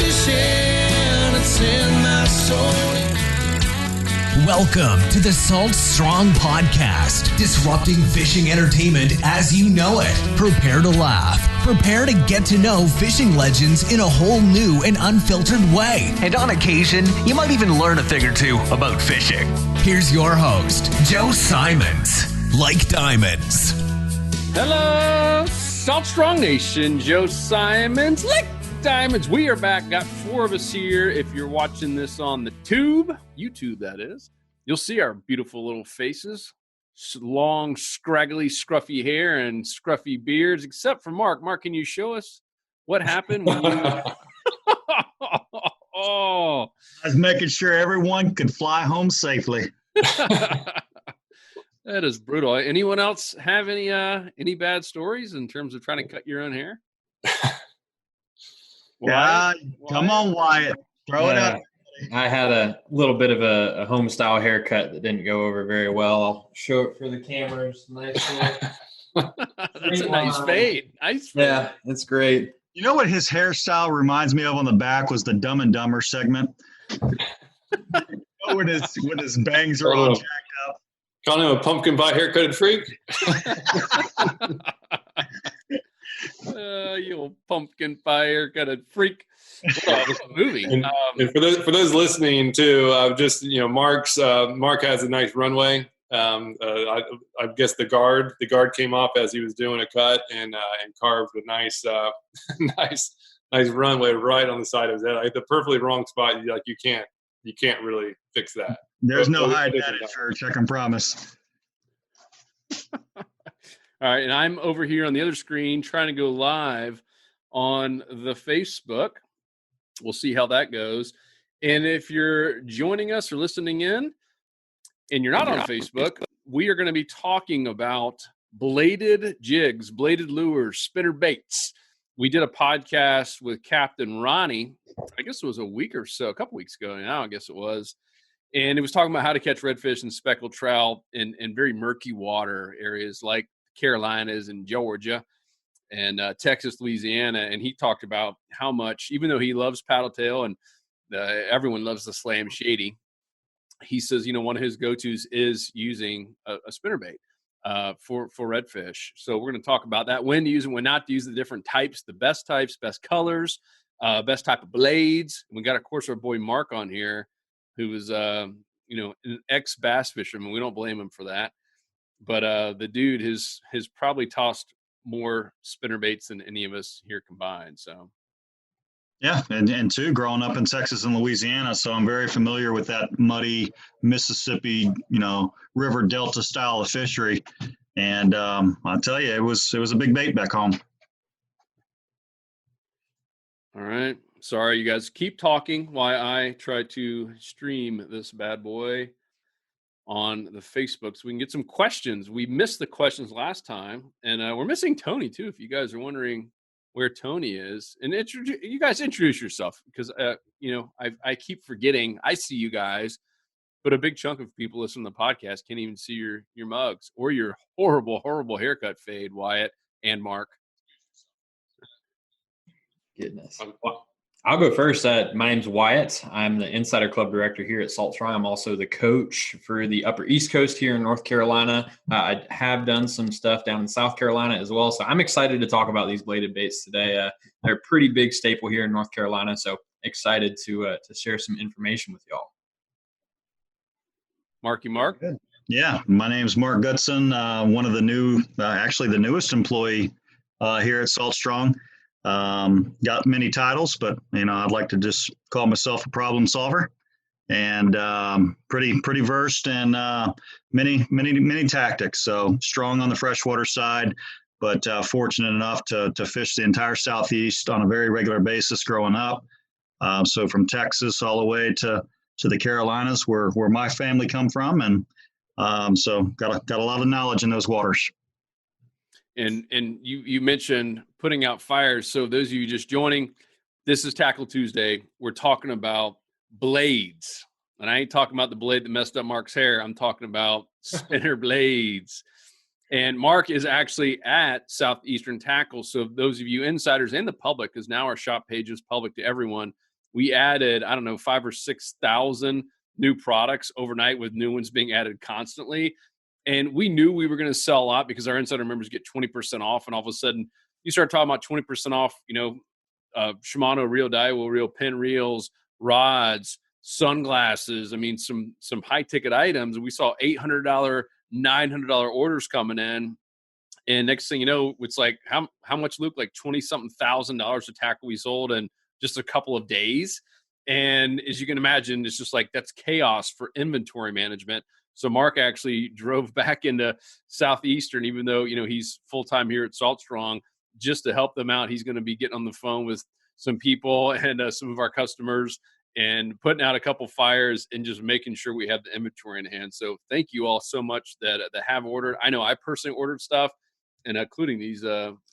fishing, it's in my soul. Welcome to the Salt Strong Podcast, disrupting fishing entertainment as you know it. Prepare to laugh. Prepare to get to know fishing legends in a whole new and unfiltered way. And on occasion, you might even learn a thing or two about fishing. Here's your host, Joe Simons. Like diamonds. Hello, Salt Strong Nation. Joe Simons, like diamonds. We are back. Got four of us here. If you're watching this on the YouTube that is, you'll see our beautiful little faces. Long, scraggly, scruffy hair and scruffy beards, except for Mark. Mark, can you show us what happened when you... I was making sure everyone could fly home safely. That is brutal. Anyone else have any bad stories in terms of trying to cut your own hair? Yeah, come on, Wyatt. Throw it up. I had a little bit of a home style haircut that didn't go over very well. I'll show it for the cameras. Nice. That's a nice fade. Nice fade. Yeah, it's great. You know what his hairstyle reminds me of on the back was the Dumb and Dumber segment. when his bangs are all jacked up. Calling him a pumpkin pie haircutted freak. You old pumpkin pie haircutted freak. Well, it was a movie. And for those listening too, Mark has a nice runway. I guess the guard came off as he was doing a cut and carved a nice runway right on the side of his head. Like the perfectly wrong spot. You can't really fix that. There's no hiding that at church, I can promise. All right, and I'm over here on the other screen trying to go live on the Facebook. We'll see how that goes. And if you're joining us or listening in and you're not on Facebook, we are going to be talking about bladed jigs, bladed lures, spinner baits. We did a podcast with Captain Ronnie, I guess it was a couple weeks ago now, I guess it was. And it was talking about how to catch redfish and speckled trout in very murky water areas like Carolinas and Georgia and Texas, Louisiana. And he talked about how much, even though he loves paddletail and everyone loves the slam shady, he says, one of his go-tos is using a spinnerbait for redfish. So we're going to talk about that, when to use it, when not to use, the different types, the best types, best colors, best type of blades. And we got, of course, our boy Mark on here, who is, an ex-bass fisherman. We don't blame him for that. But the dude has probably tossed more spinnerbaits than any of us here combined. So, yeah, and two, growing up in Texas and Louisiana, so I'm very familiar with that muddy Mississippi, river delta style of fishery. And I'll tell you, it was a big bait back home. All right. Sorry, you guys. Keep talking while I try to stream this bad boy on the Facebook so we can get some questions. We missed the questions last time, and we're missing Tony too. If you guys are wondering where Tony is, and you guys introduce yourself, because I keep forgetting. I see you guys, but a big chunk of people listening to the podcast can't even see your mugs or your horrible haircut fade, Wyatt and Mark. Goodness. I'll go first. My name's Wyatt. I'm the Insider Club Director here at Salt Strong. I'm also the coach for the Upper East Coast here in North Carolina. I have done some stuff down in South Carolina as well. So I'm excited to talk about these bladed baits today. They're a pretty big staple here in North Carolina. So excited to share some information with y'all. Mark. Yeah, my name's Mark Goodson. One of the the newest employee here at Salt Strong. Got many titles, but I'd like to just call myself a problem solver, and pretty versed in many tactics. So strong on the freshwater side, but fortunate enough to fish the entire Southeast on a very regular basis growing up. So from Texas all the way to the Carolinas, where my family come from, and so got a lot of knowledge in those waters. And you mentioned putting out fires. So those of you just joining, this is Tackle Tuesday. We're talking about blades. And I ain't talking about the blade that messed up Mark's hair. I'm talking about spinner blades. And Mark is actually at Southeastern Tackle. So those of you insiders and the public, because now our shop page is public to everyone, we added, I don't know, 5,000 or 6,000 new products overnight, with new ones being added constantly. And we knew we were going to sell a lot because our insider members get 20% off. And all of a sudden you start talking about 20% off, Shimano reel, Daiwa reel, pin reels, rods, sunglasses. I mean, some high ticket items. And we saw $800, $900 orders coming in. And next thing you know, it's like, how much, Luke? Like 20 something $1,000 of tackle we sold in just a couple of days. And as you can imagine, it's just like, that's chaos for inventory management. So Mark actually drove back into Southeastern, even though, he's full-time here at Salt Strong, just to help them out. He's going to be getting on the phone with some people and some of our customers and putting out a couple fires and just making sure we have the inventory in hand. So thank you all so much that have ordered. I know I personally ordered stuff, and including these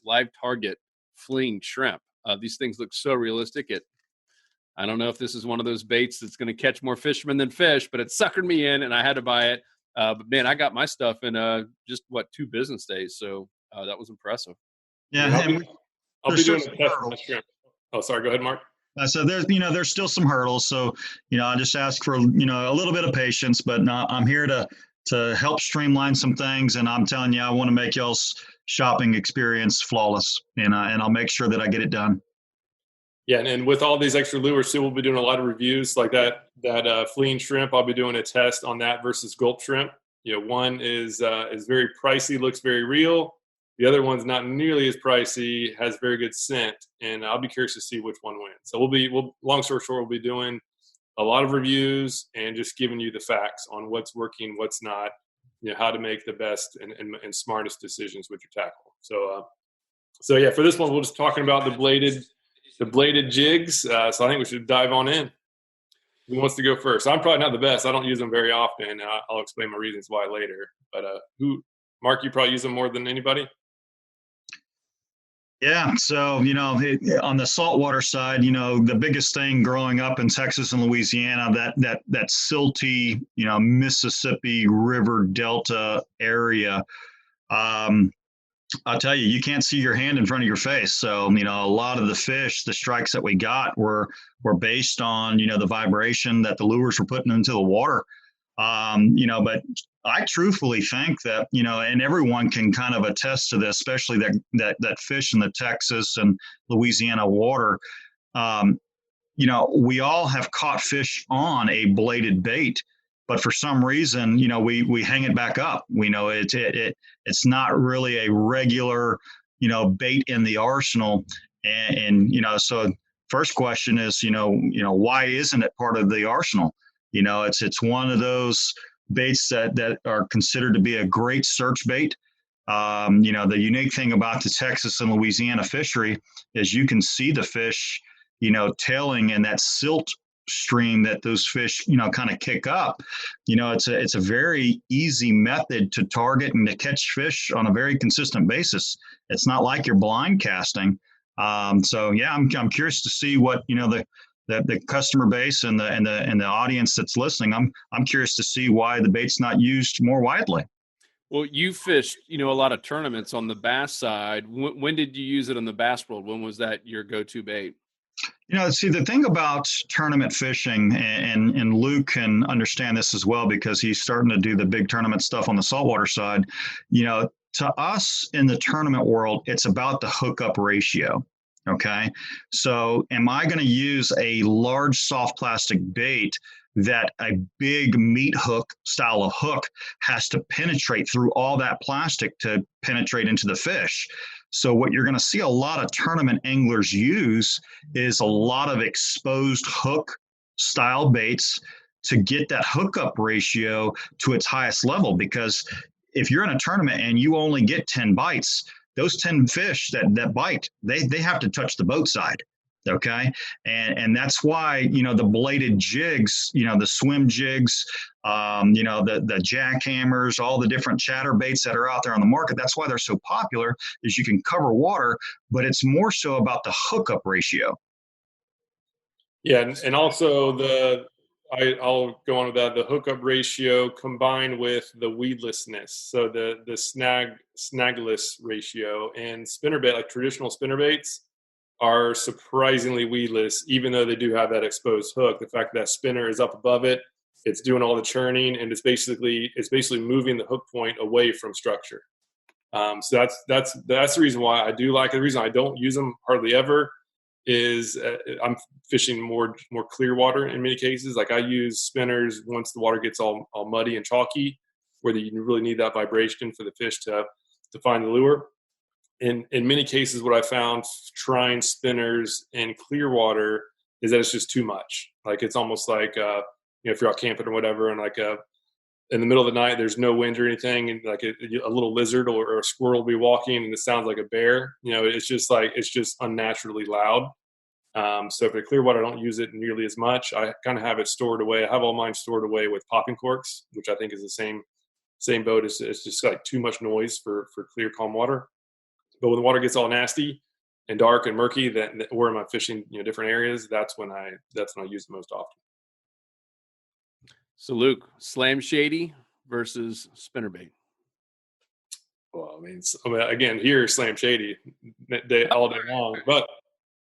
live target fleeing shrimp. These things look so realistic. I don't know if this is one of those baits that's going to catch more fishermen than fish, but it suckered me in and I had to buy it. But man, I got my stuff in just 2 business days. So that was impressive. Yeah. I'll be doing a test on the shrimp. Oh, sorry. Go ahead, Mark. So there's still some hurdles. So, I just ask for, a little bit of patience, but I'm here to help streamline some things. And I'm telling you, I want to make y'all's shopping experience flawless, and I'll make sure that I get it done. Yeah, and with all these extra lures too, we'll be doing a lot of reviews like that fleeing shrimp. I'll be doing a test on that versus gulp shrimp. One is very pricey, looks very real. The other one's not nearly as pricey, has very good scent, and I'll be curious to see which one wins. So long story short, we'll be doing a lot of reviews and just giving you the facts on what's working, what's not, how to make the best and smartest decisions with your tackle. So yeah, for this one, we're just talking about the bladed jigs. So I think we should dive on in. Who wants to go first? I'm probably not the best. I don't use them very often. I'll explain my reasons why later. But Mark, you probably use them more than anybody? Yeah. So, on the saltwater side, the biggest thing growing up in Texas and Louisiana, that silty, Mississippi River Delta area, I'll tell you, you can't see your hand in front of your face. So, a lot of the fish, the strikes that we got were based on, the vibration that the lures were putting into the water. But I truthfully think that, and everyone can kind of attest to this, especially that fish in the Texas and Louisiana water, we all have caught fish on a bladed bait, but for some reason, we hang it back up. We know it's not really a regular, bait in the arsenal. And so first question is, why isn't it part of the arsenal? It's one of those baits that are considered to be a great search bait. The unique thing about the Texas and Louisiana fishery is you can see the fish, tailing in that silt stream that those fish, kind of kick up. It's a very easy method to target and to catch fish on a very consistent basis. It's not like you're blind casting. So yeah, I'm curious to see what, the customer base and the audience that's listening. I'm curious to see why the bait's not used more widely. Well, you fished, a lot of tournaments on the bass side. When did you use it on the bass world? When was that your go-to bait? See, the thing about tournament fishing, and Luke can understand this as well because he's starting to do the big tournament stuff on the saltwater side. To us in the tournament world, it's about the hookup ratio. Okay. So am I going to use a large soft plastic bait that a big meat hook style of hook has to penetrate through all that plastic to penetrate into the fish? So what you're going to see a lot of tournament anglers use is a lot of exposed hook style baits to get that hookup ratio to its highest level. Because if you're in a tournament and you only get 10 bites, those 10 fish that bite, they have to touch the boat side. Okay. And that's why, the bladed jigs, the swim jigs, the jackhammers, all the different chatter baits that are out there on the market. That's why they're so popular, is you can cover water, but it's more so about the hookup ratio. Yeah. And also I'll go on with that, the hookup ratio combined with the weedlessness. So the snagless ratio and spinnerbait, like traditional spinnerbaits, are surprisingly weedless, even though they do have that exposed hook. The fact that spinner is up above it, it's doing all the churning, and it's basically moving the hook point away from structure. So that's the reason why I do like it. The reason I don't use them hardly ever is I'm fishing more clear water in many cases. Like I use spinners once the water gets all muddy and chalky, where you really need that vibration for the fish to find the lure. In many cases, what I found trying spinners in clear water is that it's just too much. Like it's almost like if you're out camping or whatever, and like in the middle of the night, there's no wind or anything, and like a little lizard or a squirrel will be walking, and it sounds like a bear. It's just unnaturally loud. So for the clear water, I don't use it nearly as much. I kind of have it stored away. I have all mine stored away with popping corks, which I think is the same boat. It's just like too much noise for clear, calm water. But when the water gets all nasty and dark and murky, where am I fishing? Different areas. That's when I use it most often. So Luke, slam shady versus spinnerbait. Well, I mean, again, here slam shady all day long, but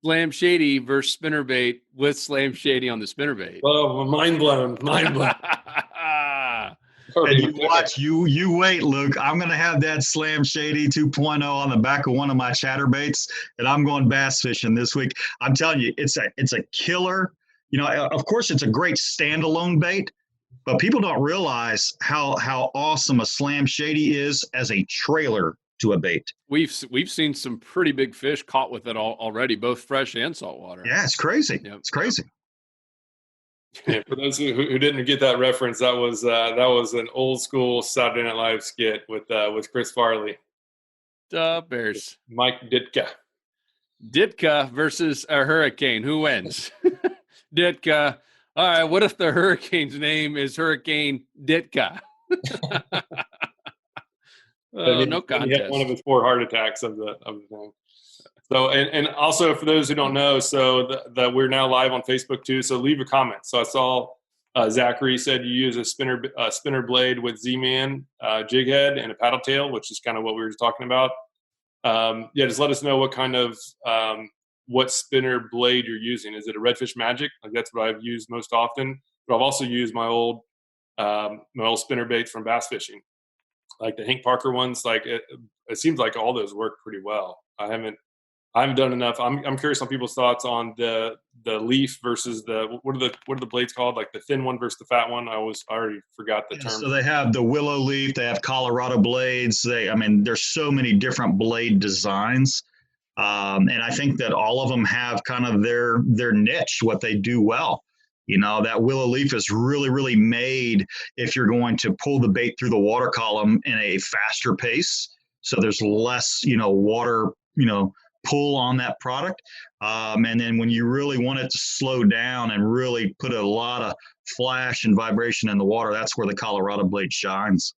slam shady versus spinnerbait with slam shady on the spinnerbait. Oh, mind blown. And you watch, you wait, Luke. I'm going to have that Slam Shady 2.0 on the back of one of my chatterbaits, and I'm going bass fishing this week. I'm telling you, it's a killer. Of course, it's a great standalone bait, but people don't realize how awesome a Slam Shady is as a trailer to a bait. We've seen some pretty big fish caught with it already, both fresh and saltwater. Yeah, it's crazy. Yep. It's crazy. Yeah, for those who didn't get that reference, that was an old school Saturday Night Live skit with Chris Farley. Bears. Mike Ditka. Ditka versus a hurricane. Who wins? Ditka. All right. What if the hurricane's name is Hurricane Ditka? No contest. He had one of his 4 heart attacks of the thing. So, and also for those who don't know, so that we're now live on Facebook too. So leave a comment. So I saw Zachary said you use a spinner blade with Z-Man jig head and a paddle tail, which is kind of what we were talking about. Just let us know what kind of what spinner blade you're using. Is it a Redfish Magic? Like that's what I've used most often. But I've also used my old spinner baits from bass fishing, like the Hank Parker ones. Like it seems like all those work pretty well. I haven't done enough. I'm curious on people's thoughts on the leaf versus what are the blades called? Like the thin one versus the fat one. I already forgot the term. So they have the willow leaf. They have Colorado blades. There's so many different blade designs, and I think that all of them have kind of their niche, what they do well. That willow leaf is really, really made if you're going to pull the bait through the water column in a faster pace. So there's less, water, pull on that product. And then when you really want it to slow down and really put a lot of flash and vibration in the water, that's where the Colorado blade shines.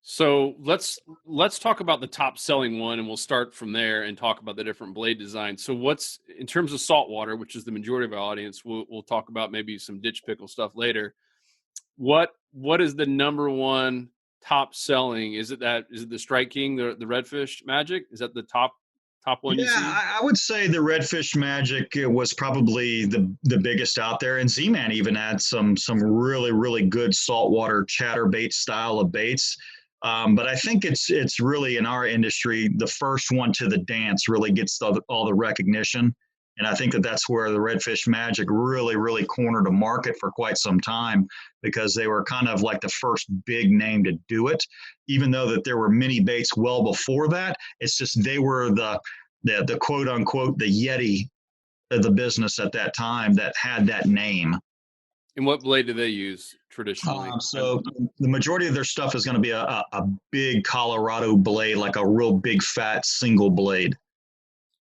So let's talk about the top selling one, and we'll start from there and talk about the different blade designs. So what's, in terms of saltwater, which is the majority of our audience, we'll talk about maybe some ditch pickle stuff later. What is the number one top selling? Is it the Strike King, the Redfish Magic? Is that the top one you see? I would say the Redfish Magic was probably the biggest out there, and Z-Man even had some really, really good saltwater chatterbait style of baits. But I think it's really, in our industry, the first one to the dance really gets all the recognition. And I think that's where the Redfish Magic really, really cornered a market for quite some time, because they were kind of like the first big name to do it, even though that there were many baits well before that. It's just they were the quote unquote, the Yeti of the business at that time that had that name. And what blade do they use traditionally? So the majority of their stuff is going to be a big Colorado blade, like a real big fat single blade.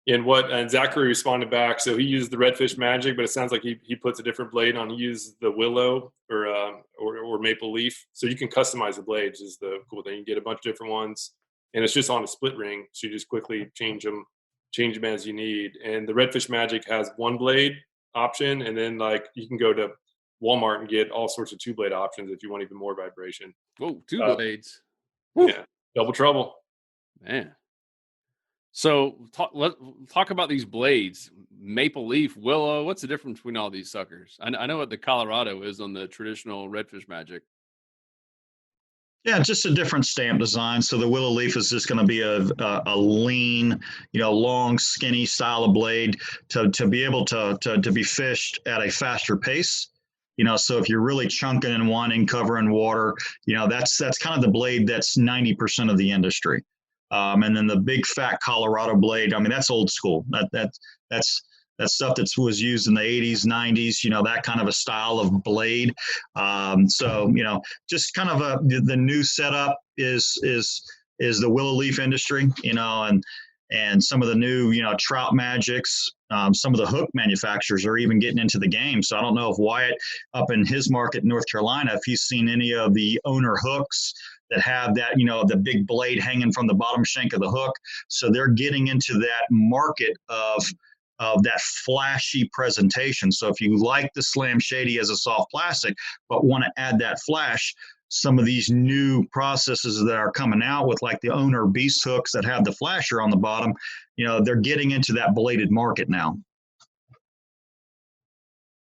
And Zachary responded back. So he used the Redfish Magic, but it sounds like he puts a different blade on. He used the willow or maple leaf. So you can customize the blades is the cool thing. You get a bunch of different ones, and it's just on a split ring. So you just quickly change them as you need. And the Redfish Magic has one blade option, and then like you can go to Walmart and get all sorts of 2-blade options if you want even more vibration. Oh, 2 blades. Yeah, double trouble. Man. So talk about these blades, maple leaf, willow. What's the difference between all these suckers? I know what the Colorado is on the traditional redfish magic. Yeah, just a different stamp design. So the willow leaf is just going to be a lean, long, skinny style of blade to be able to be fished at a faster pace. So if you're really chunking and wanting covering water, that's kind of the blade that's 90% of the industry. And then the big fat Colorado blade, I mean, that's old school. That's stuff that was used in the 80s, 90s, that kind of a style of blade. So, just kind of the new setup is the willow leaf industry, and some of the new, trout magics, some of the hook manufacturers are even getting into the game. So I don't know if Wyatt up in his market in North Carolina, if he's seen any of the owner hooks that have that, the big blade hanging from the bottom shank of the hook. So they're getting into that market of that flashy presentation. So if you like the Slam Shady as a soft plastic, but want to add that flash, some of these new processes that are coming out with like the owner beast hooks that have the flasher on the bottom, they're getting into that bladed market now.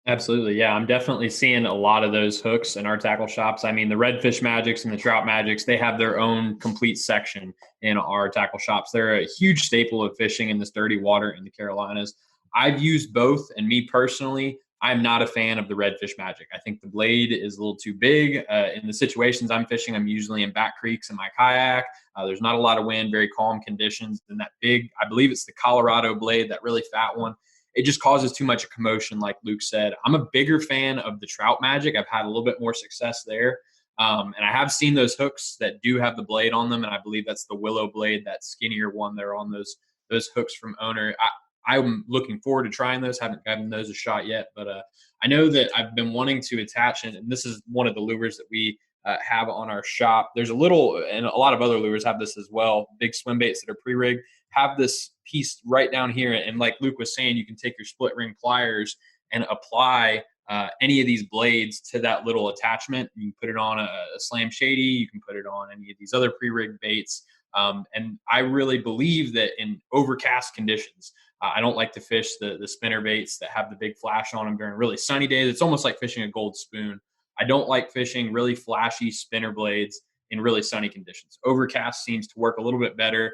Absolutely. Yeah, I'm definitely seeing a lot of those hooks in our tackle shops. I mean, the redfish magics and the trout magics, they have their own complete section in our tackle shops. They're a huge staple of fishing in this dirty water in the Carolinas. I've used both, and me personally, I'm not a fan of the redfish magic. I think the blade is a little too big. In the situations I'm fishing, I'm usually in back creeks in my kayak. There's not a lot of wind, very calm conditions. And that big, I believe it's the Colorado blade, that really fat one, it just causes too much commotion, like Luke said. I'm a bigger fan of the trout magic. I've had a little bit more success there. And I have seen those hooks that do have the blade on them, and I believe that's the willow blade, that skinnier one there on those hooks from owner. I'm looking forward to trying those. Haven't given those a shot yet, but I know that I've been wanting to attach, and this is one of the lures that we have on our shop. There's a little, and a lot of other lures have this as well, big swim baits that are pre-rigged, have this piece right down here. And like Luke was saying, you can take your split ring pliers and apply any of these blades to that little attachment. You can put it on a Slam Shady. You can put it on any of these other pre-rigged baits. And I really believe that in overcast conditions, I don't like to fish the spinner baits that have the big flash on them during really sunny days. It's almost like fishing a gold spoon. I don't like fishing really flashy spinner blades in really sunny conditions. Overcast seems to work a little bit better.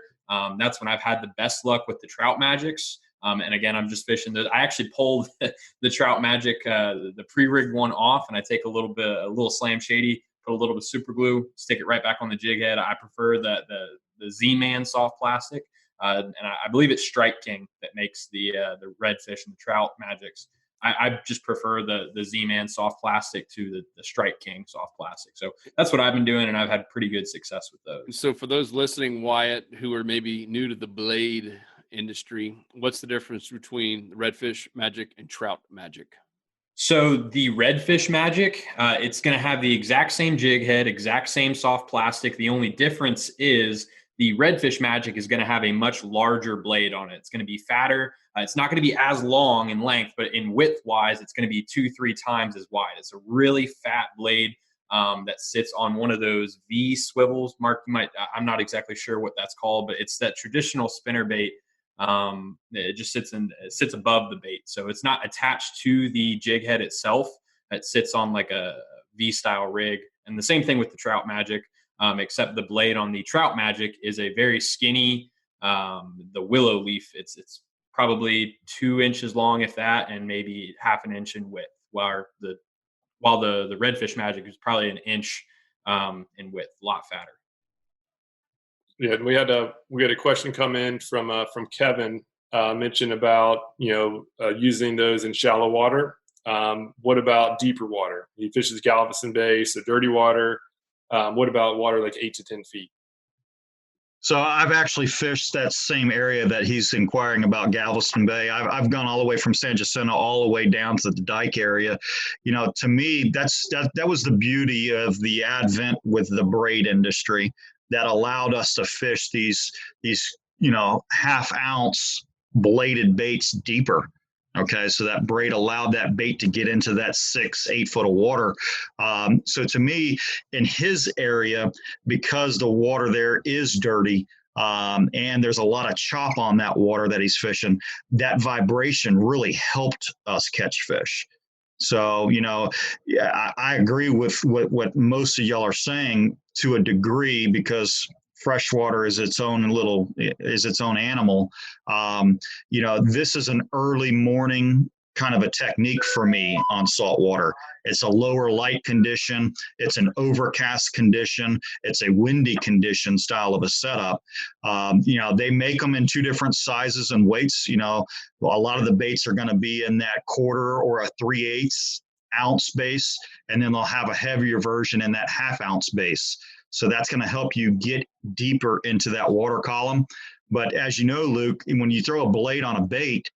That's when I've had the best luck with the trout magics. And again, I'm just fishing those. I actually pulled the trout magic, the pre-rigged one off, and I take a little Slam Shady, put a little bit of super glue, stick it right back on the jig head. I prefer the Z-Man soft plastic. And I believe it's Strike King that makes the redfish and the trout magics. I just prefer the Z-Man soft plastic to the Strike King soft plastic. So that's what I've been doing, and I've had pretty good success with those. So for those listening, Wyatt, who are maybe new to the blade industry, what's the difference between redfish magic and trout magic? So the redfish magic, it's going to have the exact same jig head, exact same soft plastic. The only difference is the redfish magic is going to have a much larger blade on it. It's going to be fatter. It's not going to be as long in length, but in width wise, it's going to be 2-3 times as wide. It's a really fat blade that sits on one of those V swivels. Mark, I'm not exactly sure what that's called, but it's that traditional spinner bait. It just sits above the bait. So it's not attached to the jig head itself. It sits on like a V style rig. And the same thing with the trout magic. Except the blade on the trout magic is a very skinny, the willow leaf. It's probably 2 inches long, if that, and maybe half an inch in width. While the redfish magic is probably an inch in width, a lot fatter. Yeah, and we had a question come in from Kevin, mention about using those in shallow water. What about deeper water? He fishes Galveston Bay, so dirty water. What about water like 8 to 10 feet? So I've actually fished that same area that he's inquiring about, Galveston Bay. I've gone all the way from San Jacinto all the way down to the dike area. To me, that was the beauty of the advent with the braid industry that allowed us to fish these half ounce bladed baits deeper. Okay, so that braid allowed that bait to get into that 6-8 foot of water. So to me, in his area, because the water there is dirty, and there's a lot of chop on that water that he's fishing. That vibration really helped us catch fish. So, yeah, I agree with what most of y'all are saying to a degree, because freshwater is its own animal. This is an early morning kind of a technique for me on saltwater. It's a lower light condition. It's an overcast condition. It's a windy condition style of a setup. They make them in two different sizes and weights. A lot of the baits are going to be in that quarter or a 3/8 ounce base, and then they'll have a heavier version in that half ounce base. So that's going to help you get deeper into that water column. But as you know, Luke, when you throw a blade on a bait,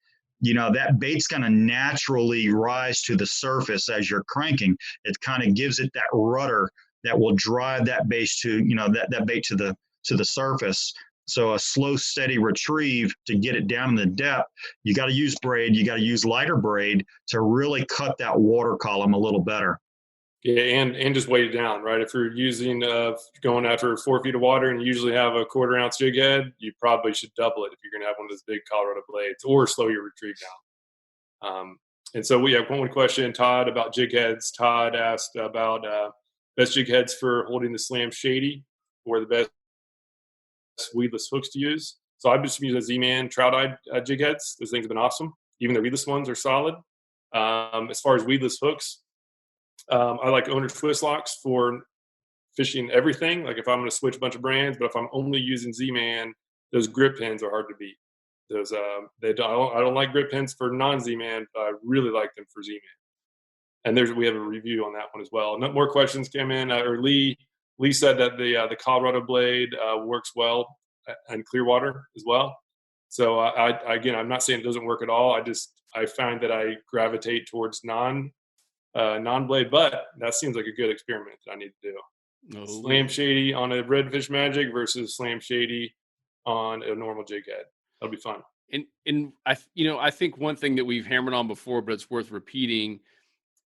that bait's going to naturally rise to the surface as you're cranking. It kind of gives it that rudder that will drive that bait to, that bait to the surface. So a slow, steady retrieve to get it down in the depth, you got to use braid. You got to use lighter braid to really cut that water column a little better. Yeah, and just weight it down, right? If you're using going after 4 feet of water and you usually have a 1/4 ounce jig head, you probably should double it if you're going to have one of those big Colorado blades, or slow your retrieve down. And so we have one more question, Todd, about jig heads. Todd asked about best jig heads for holding the Slam Shady, or the best weedless hooks to use. So I've just used a Z-Man trout-eyed jig heads. Those things have been awesome. Even the weedless ones are solid. As far as weedless hooks, I like owner twist locks for fishing everything. Like if I'm going to switch a bunch of brands, but if I'm only using Z-Man, those grip pins are hard to beat. Those I don't like grip pins for non-Z-Man, but I really like them for Z-Man. And we have a review on that one as well. No more questions came in. Lee said that the Colorado blade works well in clear water as well. So again, I'm not saying it doesn't work at all. I find that I gravitate towards non-blade, but that seems like a good experiment that I need to do. Oh. Slam Shady on a Redfish Magic versus Slam Shady on a normal jig head. That'll be fun. And I think one thing that we've hammered on before, but it's worth repeating,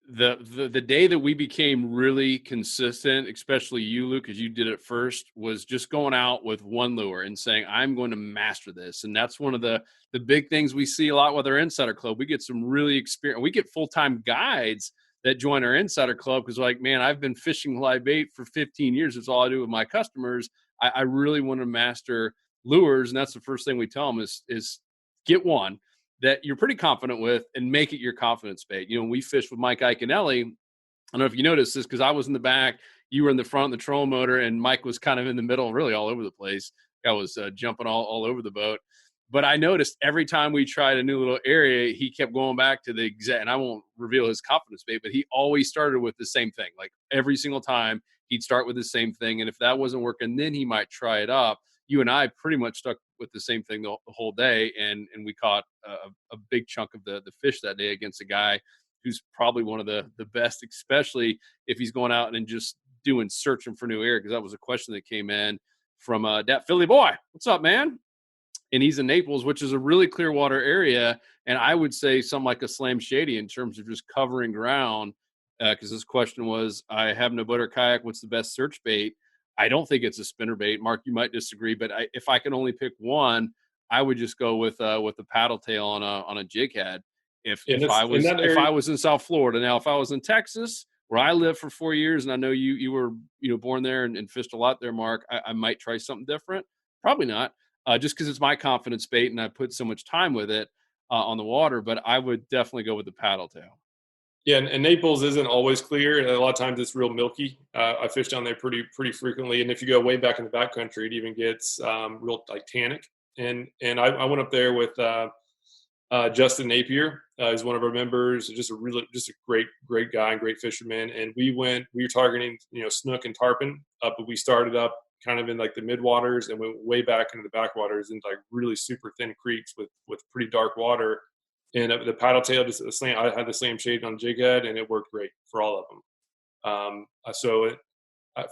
the day that we became really consistent, especially you, Luke, because you did it first, was just going out with one lure and saying, I'm going to master this. And that's one of the big things we see a lot with our Insider Club. We get some really experience. We get full-time guides that join our Insider Club because, like, man, I've been fishing live bait for 15 years. It's all I do with my customers. I really want to master lures, and that's the first thing we tell them is get one that you're pretty confident with and make it your confidence bait. We fished with Mike Iaconelli. I don't know if you noticed this because I was in the back, you were in the front, the trolling motor, and Mike was kind of in the middle, really all over the place. I was jumping all over the boat. But I noticed every time we tried a new little area, he kept going back to the exact, and I won't reveal his confidence bait, but he always started with the same thing. Like every single time he'd start with the same thing. And if that wasn't working, then he might try it up. You and I pretty much stuck with the same thing the whole day. And we caught a big chunk of the fish that day against a guy who's probably one of the best, especially if he's going out and just searching for new area. Because that was a question that came in from that Philly boy. What's up, man? And he's in Naples, which is a really clear water area. And I would say something like a Slam Shady in terms of just covering ground. Because this question was, I have no boat or kayak. What's the best search bait? I don't think it's a spinnerbait. Mark, you might disagree, but if I can only pick one, I would just go with the paddle tail on a jig head. If I was in South Florida. Now, if I was in Texas, where I lived for 4 years, and I know you were born there and fished a lot there, Mark, I might try something different. Probably not. Just because it's my confidence bait and I put so much time with it on the water, but I would definitely go with the paddle tail. Yeah, and Naples isn't always clear, and a lot of times it's real milky. I fish down there pretty frequently, and if you go way back in the backcountry, it even gets real like tannic. And I went up there with Justin Napier. He's one of our members, just a great guy and great fisherman. And we were targeting snook and tarpon, but we started up kind of in like the midwaters and went way back into the backwaters into like really super thin creeks with pretty dark water. And the paddle tail, I had the Slam Shady on jig head, and it worked great for all of them.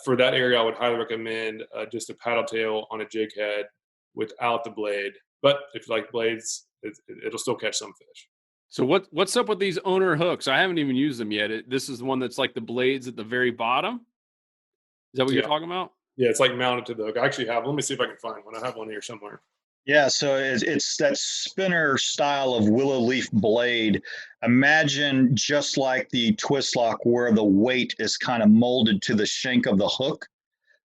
For that area, I would highly recommend just a paddle tail on a jig head without the blade. But if you like blades, it'll still catch some fish. So what's up with these owner hooks? I haven't even used them yet. This is the one that's like the blades at the very bottom. Is that what you're talking about? Yeah, it's like mounted to the hook. I actually have. Let me see if I can find one. I have one here somewhere. Yeah, so it's that spinner style of willow leaf blade. Imagine just like the twist lock where the weight is kind of molded to the shank of the hook.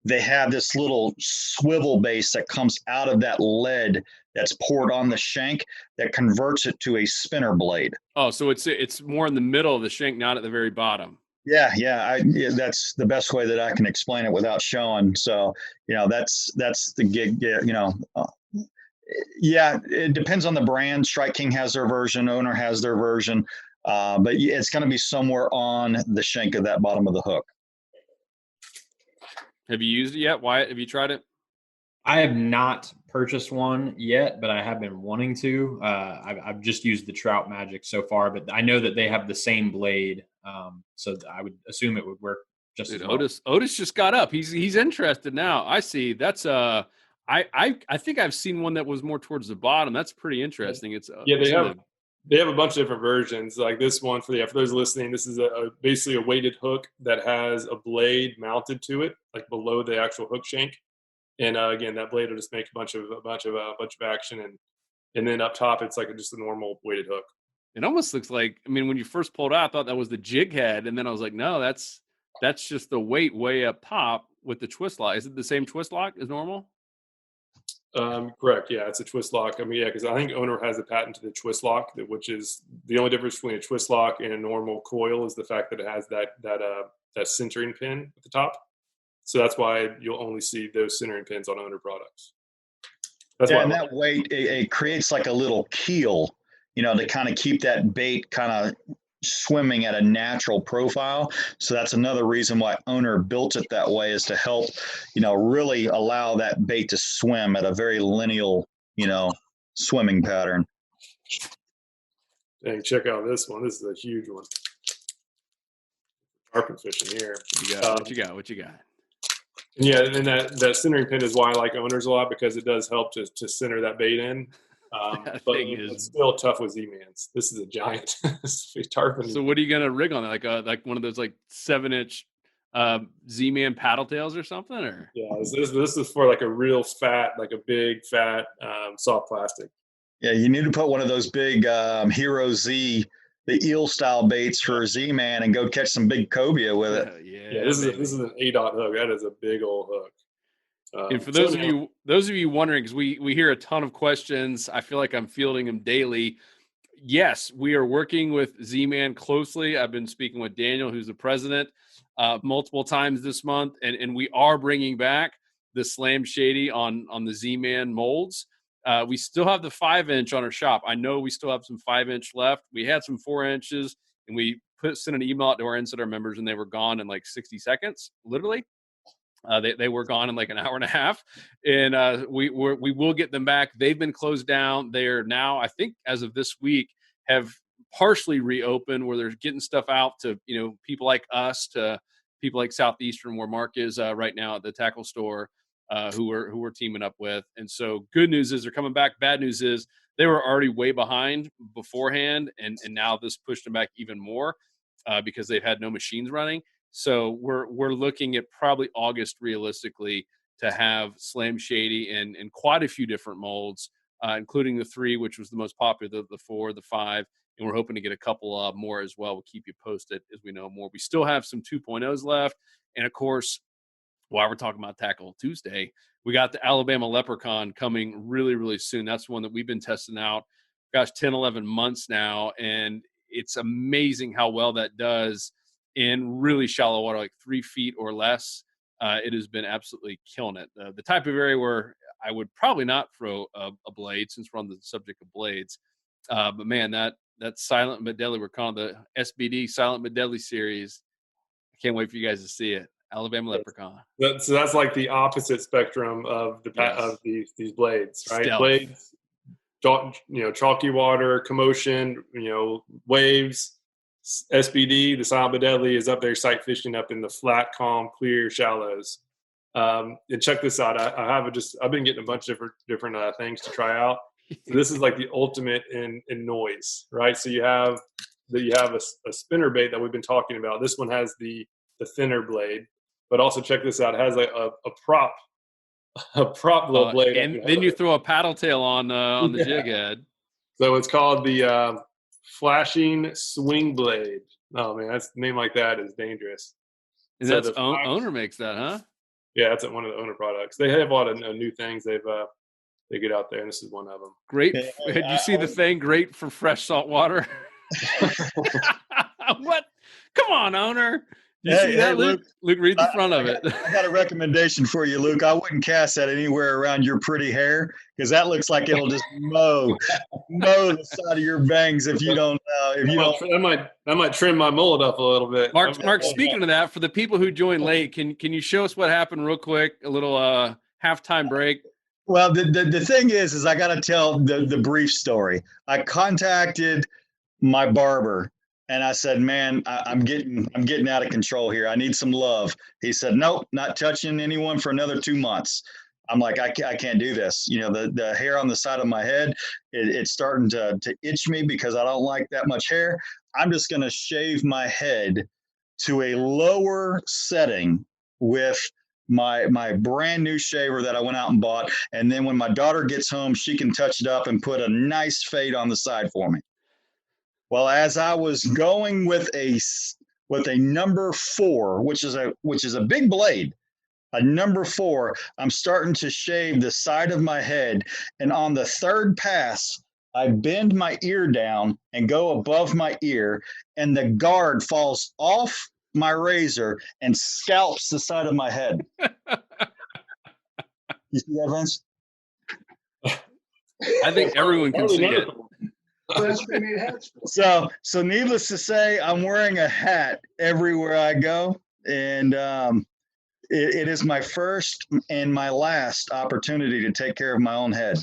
They have this little swivel base that comes out of that lead that's poured on the shank that converts it to a spinner blade. Oh, so it's more in the middle of the shank, not at the very bottom. Yeah, that's the best way that I can explain it without showing. So, that's the gig. Yeah, it depends on the brand. Strike King has their version, Owner has their version, but it's going to be somewhere on the shank of that bottom of the hook. Have you used it yet, Wyatt? Have you tried it? I have not purchased one yet, but I have been wanting to. I've just used the Trout Magic so far, but I know that they have the same blade, so I would assume it would work just as well. Otis just got up. He's interested now. I see. That's I think I've seen one that was more towards the bottom. That's pretty interesting. It's they have a bunch of different versions. Like this one for those listening, this is basically a weighted hook that has a blade mounted to it, like below the actual hook shank. And again, that blade will just make a bunch of action, and then up top it's like just a normal weighted hook. It almost looks like, when you first pulled out, I thought that was the jig head, and then I was like, no, that's just the weight way up top with the twist lock. Is it the same twist lock as normal? Correct. Yeah, it's a twist lock. Because I think Owner has a patent to the twist lock, which is the only difference between a twist lock and a normal coil is the fact that it has that centering pin at the top. So that's why you'll only see those centering pins on Owner products. And that weight, it creates like a little keel, to kind of keep that bait kind of swimming at a natural profile. So that's another reason why Owner built it that way, is to help, really allow that bait to swim at a very lineal, swimming pattern. Dang, check out this one. This is a huge one. Tarpon fishing here. What you got? Yeah, and that centering pin is why I like Owners a lot, because it does help to center that bait in. But it's still tough with Z-Mans. This is a giant tarpon. So what are you gonna rig on it? Like one of those 7-inch Z-Man paddle tails or something? Or this is for like a real fat, like a big fat soft plastic. Yeah, you need to put one of those big Hero Z, the eel style baits for Z-Man, and go catch some big cobia with it. Yeah, this is an 8-aught hook. That is a big old hook. And for those of you wondering, because we hear a ton of questions, I feel like I'm fielding them daily. Yes, we are working with Z-Man closely. I've been speaking with Daniel, who's the president, multiple times this month, and we are bringing back the Slam Shady on the Z-Man molds. We still have the 5-inch on our shop. I know we still have some 5-inch left. We had some 4 inches, and we sent an email out to our insider members, and they were gone in like 60 seconds, literally. They were gone in like an hour and a half, and we will get them back. They've been closed down. They are now, I think, as of this week, have partially reopened, where they're getting stuff out to people like us, to people like Southeastern, where Mark is right now at the tackle store, who we're teaming up with. And so, good news is they're coming back. Bad news is they were already way behind beforehand, and now this pushed them back even more because they've had no machines running. So we're looking at probably August realistically to have Slam Shady in quite a few different molds, including the 3, which was the most popular, the 4, the 5, and we're hoping to get a couple more as well. We'll keep you posted as we know more. We still have some 2.0s left, and of course, while we're talking about Tackle Tuesday, we got the Alabama Leprechaun coming really, really soon. That's one that we've been testing out, 10, 11 months now, and it's amazing how well that does in really shallow water, like 3 feet or less. It has been absolutely killing it. The type of area where I would probably not throw a blade, since we're on the subject of blades. But man, that Silent but Deadly, we're calling the SBD Silent but Deadly series. I can't wait for you guys to see it. Alabama Leprechaun. So that's like the opposite spectrum of of these blades, right? Stealth. Blades, chalky water, commotion, waves. SBD, the Silent but Deadly, is up there sight fishing up in the flat, calm, clear shallows. And check this out. I've been getting a bunch of different things to try out. So this is like the ultimate in noise, right? So you have a spinner bait that we've been talking about. This one has the thinner blade. but also check this out. It has a prop little blade. And then you throw a paddle tail on the jig head. So it's called the flashing swing blade. Oh man, that's name like that is dangerous. Is So that owner makes that, huh? Yeah, that's one of the owner products. They have a lot of new things they get out there, and this is one of them. Great. Did you see the thing? Great for fresh salt water. What? Come on, owner. You see that, Luke? Luke, read the front of it. I got a recommendation for you, Luke. I wouldn't cast that anywhere around your pretty hair because that looks like it'll just mow the side of your bangs if you don't. I might trim my mullet up a little bit. Mark. Speaking of that, for the people who joined late, can you show us what happened real quick? A little halftime break. Well, the thing is I got to tell the brief story. I contacted my barber. And I said, man, I'm getting out of control here. I need some love. He said, nope, not touching anyone for another 2 months. I'm like, I can't do this. You know, the hair on the side of my head, it's starting to itch me because I don't like that much hair. I'm just going to shave my head to a lower setting with my brand new shaver that I went out and bought. And then when my daughter gets home, she can touch it up and put a nice fade on the side for me. Well, as I was going with a number 4, which is a big blade, a number 4, I'm starting to shave the side of my head, and on the third pass, I bend my ear down and go above my ear, and the guard falls off my razor and scalps the side of my head. You see that, Vince? I think everyone can see it. So needless to say, I'm wearing a hat everywhere I go, and it is my first and my last opportunity to take care of my own head.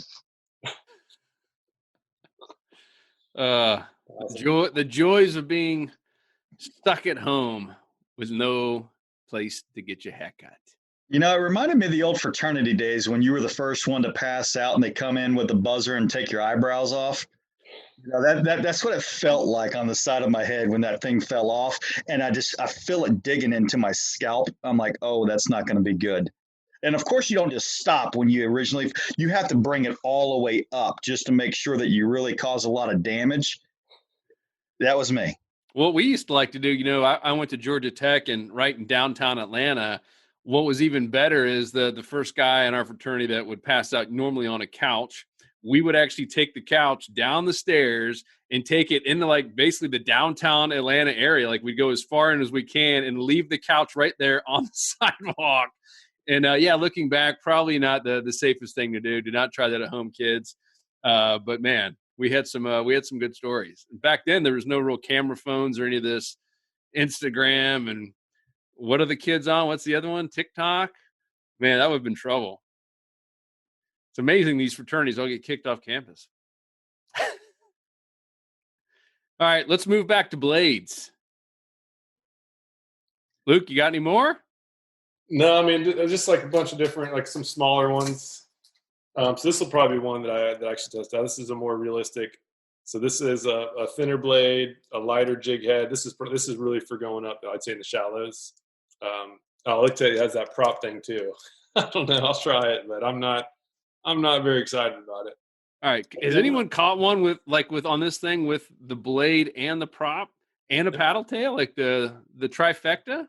The joys of being stuck at home with no place to get your hair cut. You know, it reminded me of the old fraternity days when you were the first one to pass out and they come in with a buzzer and take your eyebrows off. You know, that's what it felt like on the side of my head when that thing fell off. And I feel it digging into my scalp. I'm like, oh, that's not going to be good. And of course, you don't just stop when you have to bring it all the way up just to make sure that you really cause a lot of damage. That was me. What we used to like to do, you know, I went to Georgia Tech, and right in downtown Atlanta, what was even better is the first guy in our fraternity that would pass out normally on a couch. We would actually take the couch down the stairs and take it into like basically the downtown Atlanta area. Like we'd go as far in as we can and leave the couch right there on the sidewalk. And looking back, probably not the safest thing to do. Do not try that at home, kids. But man, we had some good stories. Back then, there was no real camera phones or any of this Instagram. And what are the kids on? What's the other one? TikTok? Man, that would have been trouble. It's amazing these fraternities all get kicked off campus. All right, let's move back to blades. Luke, you got any more? No, I mean, just like a bunch of different, like some smaller ones. So this will probably be one that I actually test out. This is a more realistic. So this is a thinner blade, a lighter jig head. This is really for going up, I'd say, in the shallows. I'll tell you, it has that prop thing too. I don't know. I'll try it, but I'm not very excited about it. All right. Has anyone caught one with on this thing with the blade and the prop and a paddle tail, like the trifecta?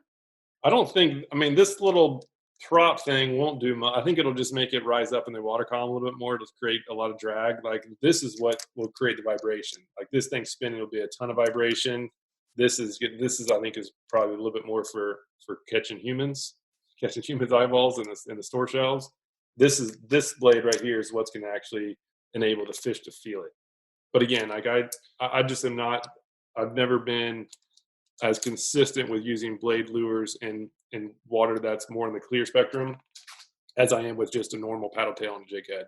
I don't think. I mean, this little prop thing won't do much. I think it'll just make it rise up in the water column a little bit more to create a lot of drag. Like this is what will create the vibration. Like this thing spinning will be a ton of vibration. This is I think is probably a little bit more for catching humans eyeballs in the store shelves. This blade right here is what's going to actually enable the fish to feel it. But again, like I just am not. I've never been as consistent with using blade lures in water that's more in the clear spectrum as I am with just a normal paddle tail and a jig head.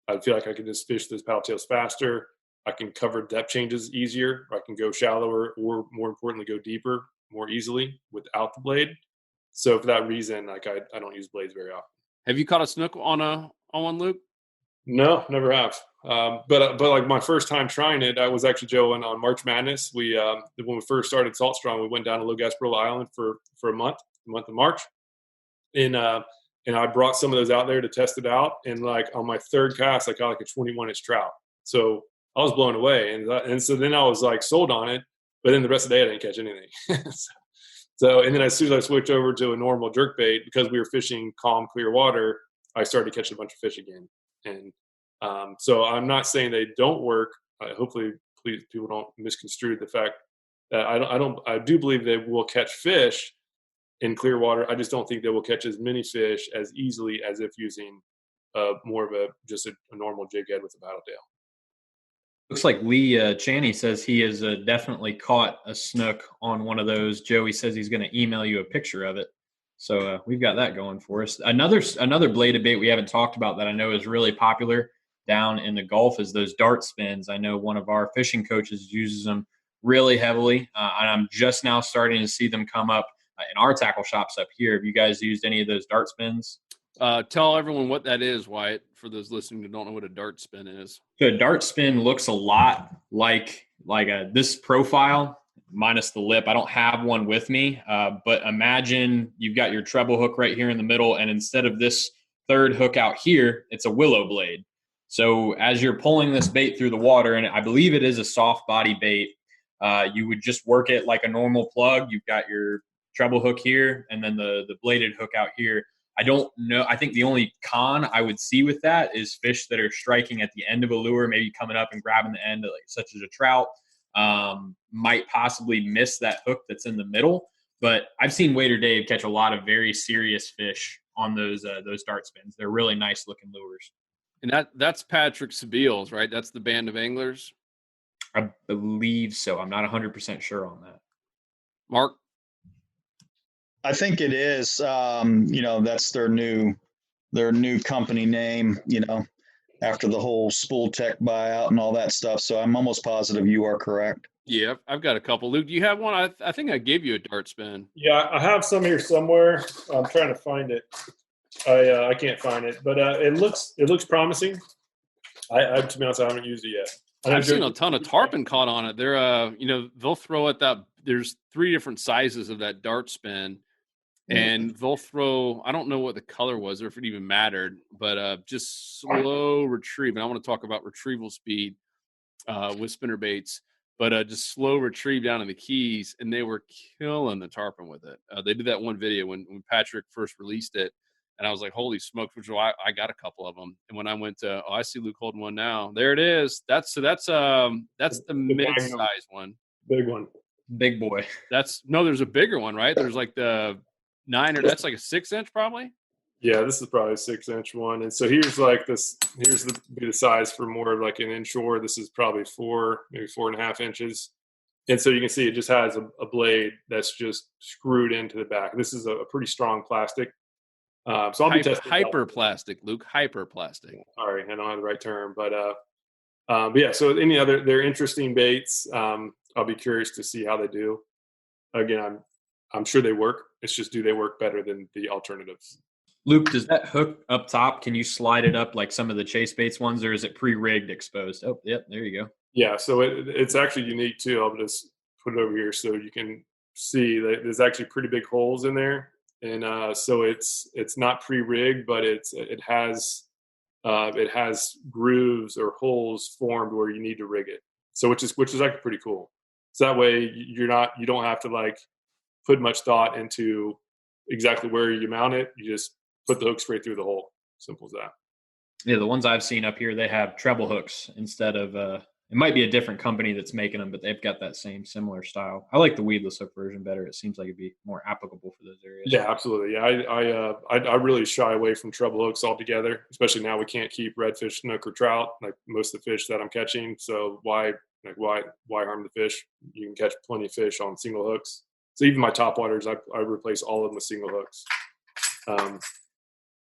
I feel like I can just fish those paddle tails faster. I can cover depth changes easier. I can go shallower, or more importantly, go deeper more easily without the blade. So for that reason, like I don't use blades very often. Have you caught a snook on one, Luke? No, never have. But like my first time trying it, I was actually, Joe, on March Madness. We when we first started Salt Strong, we went down to Low Gasparilla Island for a month, the month of March, And I brought some of those out there to test it out. And like on my third cast, I caught like a 21-inch trout. So I was blown away. And so then I was like sold on it. But then the rest of the day I didn't catch anything. So, and then as soon as I switched over to a normal jerkbait, because we were fishing calm, clear water, I started catching a bunch of fish again. And so I'm not saying they don't work. Hopefully, please, people don't misconstrue the fact that I do believe they will catch fish in clear water. I just don't think they will catch as many fish as easily as if using more of just a normal jig head with a paddle tail. Looks like Lee Chaney says he has definitely caught a snook on one of those. Joey says he's going to email you a picture of it. So we've got that going for us. Another bladed bait we haven't talked about that I know is really popular down in the Gulf is those dart spins. I know one of our fishing coaches uses them really heavily, and I'm just now starting to see them come up in our tackle shops up here. Have you guys used any of those dart spins? Tell everyone what that is, Wyatt, for those listening who don't know what a dart spin is. So a dart spin looks a lot like this profile minus the lip. I don't have one with me, but imagine you've got your treble hook right here in the middle, and instead of this third hook out here, it's a willow blade. So as you're pulling this bait through the water, and I believe it is a soft body bait, you would just work it like a normal plug. You've got your treble hook here and then the bladed hook out here. I don't know. I think the only con I would see with that is fish that are striking at the end of a lure, maybe coming up and grabbing the end, like such as a trout, might possibly miss that hook that's in the middle. But I've seen Wader Dave catch a lot of very serious fish on those dart spins. They're really nice looking lures. And that's Patrick Sebeals, right? That's the band of anglers? I believe so. I'm not 100% sure on that. Mark? I think it is. That's their new company name, after the whole Spool Tech buyout and all that stuff. So I'm almost positive you are correct. Yeah, I've got a couple. Luke, do you have one? I think I gave you a dart spin. Yeah, I have some here somewhere. I'm trying to find it. I can't find it, but it looks promising. To be honest, I haven't used it yet. I've seen a ton of tarpon caught on it. They're they'll throw at that. There's 3 different sizes of that dart spin, and they'll throw. I don't know what the color was or if it even mattered, but just slow retrieve. And I want to talk about retrieval speed with spinnerbaits, but just slow retrieve down in the Keys, and they were killing the tarpon with it. They did that one video when Patrick first released it. And I was like, holy smokes, which I got a couple of them. And when I went to, I see Luke holding one now. There it is. That's the mid-size one. Big one. Big boy. There's a bigger one, right? There's like the 9 or that's like a 6-inch probably. Yeah, this is probably a 6-inch one. And so here's the size for more of like an inshore. This is probably 4, maybe 4.5 inches. And so you can see it just has a blade that's just screwed into the back. This is a pretty strong plastic. So I'll be testing hyperplastic, Luke. Hyperplastic. Sorry, I don't have the right term, but yeah. So they're interesting baits. I'll be curious to see how they do. Again, I'm sure they work. It's just, do they work better than the alternatives? Luke, does that hook up top? Can you slide it up like some of the chase baits ones, or is it pre-rigged exposed? Oh, yep, there you go. Yeah, so it's actually unique too. I'll just put it over here so you can see that there's actually pretty big holes in there. And so it's not pre-rigged, but it has grooves or holes formed where you need to rig it. So which is actually pretty cool. So that way you don't have to like put much thought into exactly where you mount it. You just put the hook straight through the hole. Simple as that. Yeah, the ones I've seen up here, they have treble hooks instead of it might be a different company that's making them, but they've got that similar style. I like the weedless hook version better. It seems like it'd be more applicable for those areas. Yeah, absolutely. Yeah, I really shy away from treble hooks altogether, especially now we can't keep redfish, snook, or trout, like most of the fish that I'm catching. So why harm the fish? You can catch plenty of fish on single hooks. So even my top waters, I replace all of them with single hooks.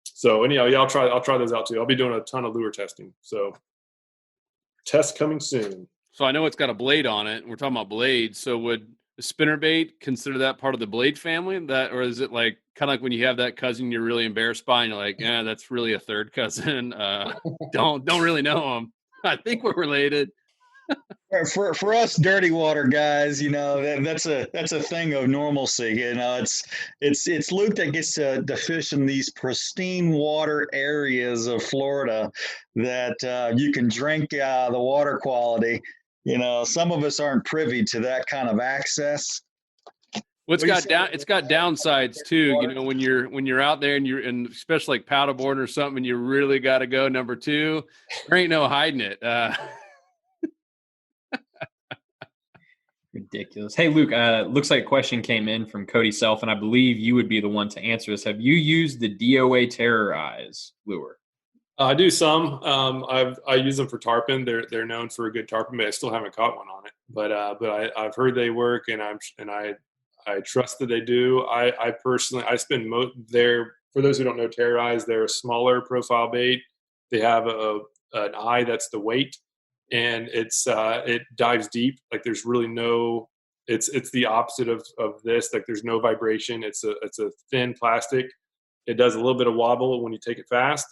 So anyhow, yeah, I'll try those out too. I'll be doing a ton of lure testing. So test coming soon. So I know it's got a blade on it. We're talking about blades. So would the spinnerbait consider that part of the blade family? Or is it like kind of like when you have that cousin you're really embarrassed by, and you're like, yeah, that's really a third cousin. Don't really know him. I think we're related. For us dirty water guys, that's a thing of normalcy. It's Luke that gets to fish in these pristine water areas of Florida that you can drink the water quality. Some of us aren't privy to that kind of access. It's got downsides too. When you're out there and especially like paddleboard or something, you really got to go number 2. There ain't no hiding it. Ridiculous. Hey, Luke, looks like a question came in from Cody Self, and I believe you would be the one to answer this. Have you used the DOA Terrorize lure? I do some. I use them for tarpon. They're known for a good tarpon, but I still haven't caught one on it. But I've heard they work, and I trust that they do. I personally spend for those who don't know Terrorize, they're a smaller profile bait. They have an eye that's the weight, and it dives deep. Like there's really no. It's the opposite of this. Like there's no vibration. It's a thin plastic. It does a little bit of wobble when you take it fast,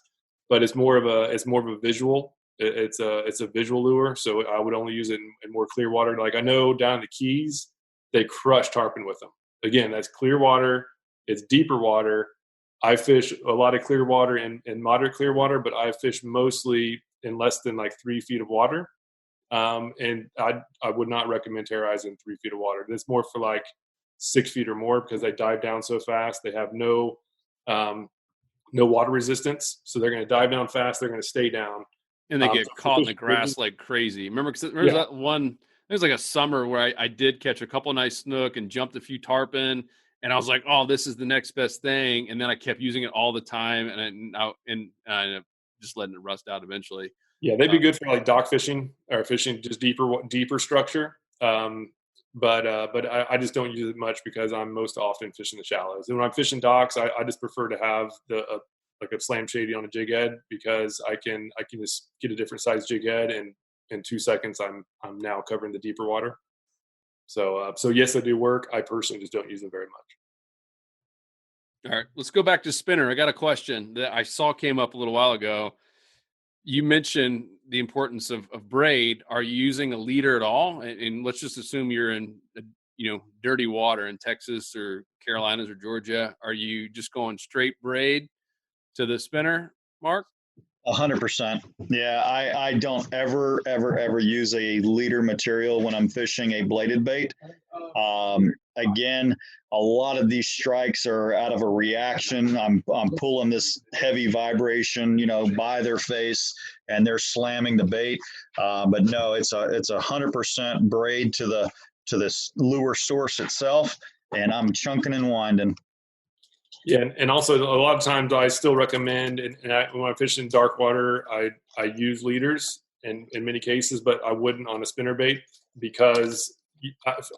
but it's more of a visual. It's a visual lure. So I would only use it in more clear water. Like I know down in the Keys, they crush tarpon with them. Again, that's clear water. It's deeper water. I fish a lot of clear water and moderate clear water, but I fish mostly in less than like 3 feet of water. And I would not recommend terrorizing in 3 feet of water. It's more for like 6 feet or more because they dive down so fast. They have no water resistance. So they're going to dive down fast. They're going to stay down. And they get caught in the grass like crazy. Remember that one, it was like a summer where I did catch a couple nice snook and jumped a few tarpon. And I was like, oh, this is the next best thing. And then I kept using it all the time. And I just letting it rust out eventually. Yeah, they'd be good for like dock fishing or fishing just deeper structure. But I just don't use it much because I'm most often fishing the shallows. And when I'm fishing docks, I just prefer to have like a slam shady on a jig head because I can just get a different size jig head and in 2 seconds I'm now covering the deeper water. So yes, they do work. I personally just don't use them very much. All right, let's go back to spinner. I got a question that I saw came up a little while ago. You mentioned the importance of braid. Are you using a leader at all? And let's just assume you're in, dirty water in Texas or Carolinas or Georgia. Are you just going straight braid to the spinner, Mark? 100%. Yeah, I don't ever use a leader material when I'm fishing a bladed bait. Again, a lot of these strikes are out of a reaction. I'm pulling this heavy vibration, by their face, and they're slamming the bait. But no, it's 100% braid to this lure source itself, and I'm chunking and winding. Yeah, and also a lot of times I still recommend, when I fish in dark water, I use leaders in many cases, but I wouldn't on a spinnerbait because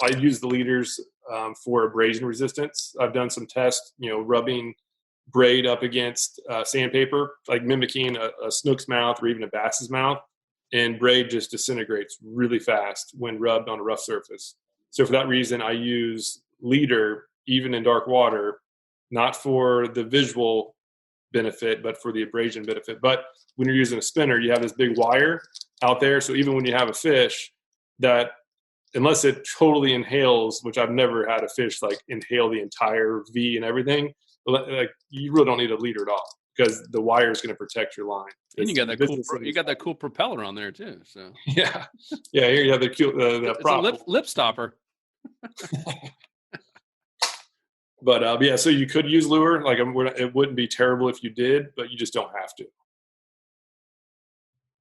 I use the leaders for abrasion resistance. I've done some tests, rubbing braid up against sandpaper, like mimicking a snook's mouth or even a bass's mouth, and braid just disintegrates really fast when rubbed on a rough surface. So for that reason, I use leader even in dark water, not for the visual benefit, but for the abrasion benefit. But when you're using a spinner, you have this big wire out there. So even when you have a fish that, unless it totally inhales, which I've never had a fish like inhale the entire V and everything, like you really don't need a leader at all because the wire is going to protect your line. And you got that cool propeller on there too. So yeah. Here you have the prop. It's a lip stopper. But yeah, so you could use lure. Like it wouldn't be terrible if you did, but you just don't have to.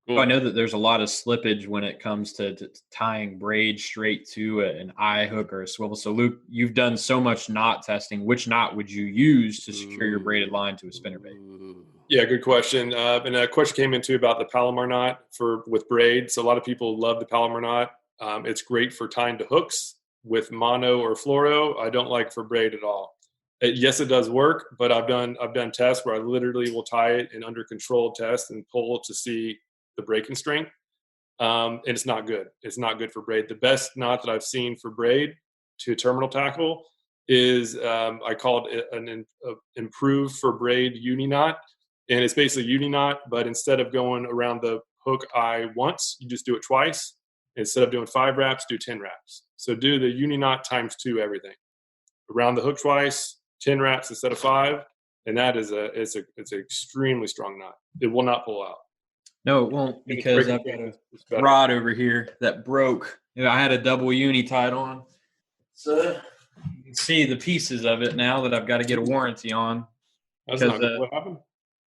Cool. I know that there's a lot of slippage when it comes to tying braid straight to an eye hook or a swivel. So Luke, you've done so much knot testing. Which knot would you use to secure your braided line to a spinnerbait? Yeah, good question. And a question came into about the Palomar knot with braid. So a lot of people love the Palomar knot. It's great for tying to hooks with mono or fluoro. I don't like for braid at all. Yes, it does work, but I've done tests where I literally will tie it in under controlled test and pull to see the breaking strength. And it's not good. It's not good for braid. The best knot that I've seen for braid to a terminal tackle is I called it an improved for braid uni knot. And it's basically uni knot, but instead of going around the hook eye once, you just do it twice. Instead of doing 5 wraps, do 10 wraps. So do the uni knot times 2 everything. Around the hook twice, 10 wraps instead of 5, and that is it's an extremely strong knot. It will not pull out. No, it won't, because I've got a rod over here that broke. I had a double uni tied on. So you can see the pieces of it now that I've got to get a warranty on. That's not good. What happened?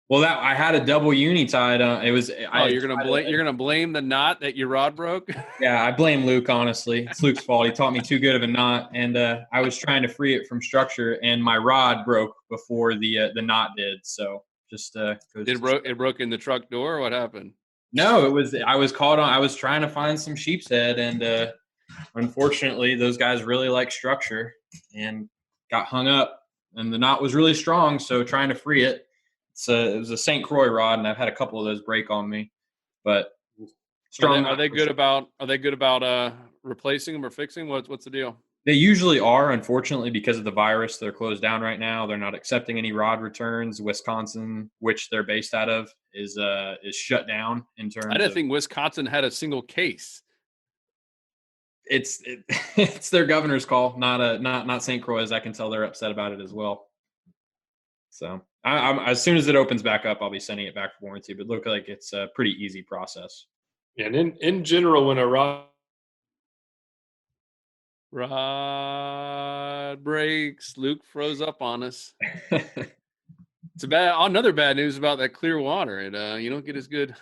Well, that I had a double uni tied on. It was. You're gonna blame the knot that your rod broke? Yeah, I blame Luke. Honestly, it's Luke's fault. He taught me too good of a knot, and I was trying to free it from structure, and my rod broke before the knot did. So just it broke in the truck door. Or what happened? No, it was. I was caught on. I was trying to find some sheep's head, and unfortunately, those guys really like structure and got hung up. And the knot was really strong, so trying to free it. It was a St. Croix rod, and I've had a couple of those break on me. But strong. Are they good about replacing them or fixing? What's the deal? They usually are. Unfortunately, because of the virus, they're closed down right now. They're not accepting any rod returns. Wisconsin, which they're based out of, is shut down in terms. I didn't think Wisconsin had a single case. It's their governor's call, not St. Croix. I can tell they're upset about it as well. So I'm as soon as it opens back up, I'll be sending it back for warranty. But look like it's a pretty easy process. Yeah, and in general, when a rod breaks, Luke froze up on us. It's another bad news about that clear water. You don't get as good.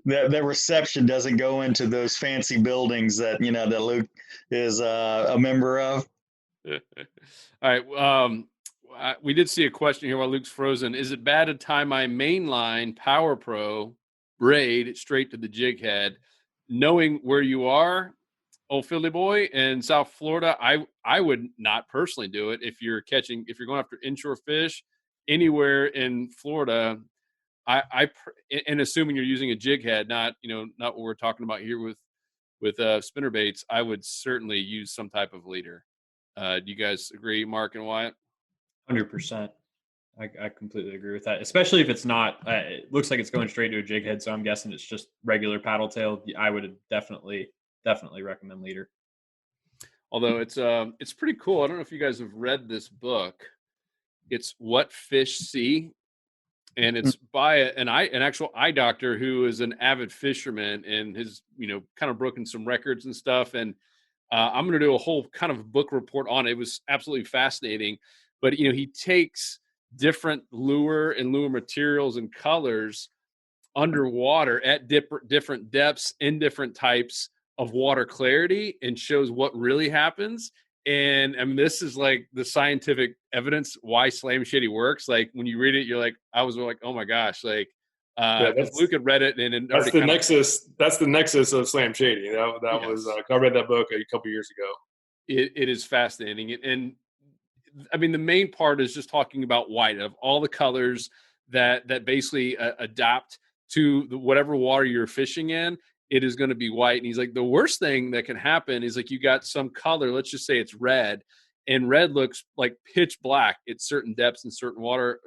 The reception doesn't go into those fancy buildings that that Luke is a member of. All right. We did see a question here while Luke's frozen. Is it bad to tie my mainline Power Pro braid straight to the jig head? Knowing where you are, old Philly boy, in South Florida, I would not personally do it. If you're going after inshore fish anywhere in Florida, and assuming you're using a jig head, not what we're talking about here with spinner baits, I would certainly use some type of leader. Do you guys agree, Mark and Wyatt? 100%. I completely agree with that, especially if it's not. It looks like it's going straight to a jig head, so I'm guessing it's just regular paddle tail. I would definitely recommend leader. Although it's pretty cool. I don't know if you guys have read this book. It's What Fish See, and it's by an actual eye doctor who is an avid fisherman and has kind of broken some records and stuff. And I'm going to do a whole kind of book report on it. It was absolutely fascinating. But he takes different lure and lure materials and colors underwater at different depths in different types of water clarity and shows what really happens. And this is like the scientific evidence why Slam Shady works. Like when you read it, you're like, I was like, oh my gosh, like Luke had read it, and that's the nexus. That's the nexus of Slam Shady. That was I read that book a couple years ago. It is fascinating, and I mean the main part is just talking about white, of all the colors that basically adapt to whatever water you're fishing in. It is going to be white. And he's like, the worst thing that can happen is like you got some color, let's just say it's red, and red looks like pitch black at certain depths and certain water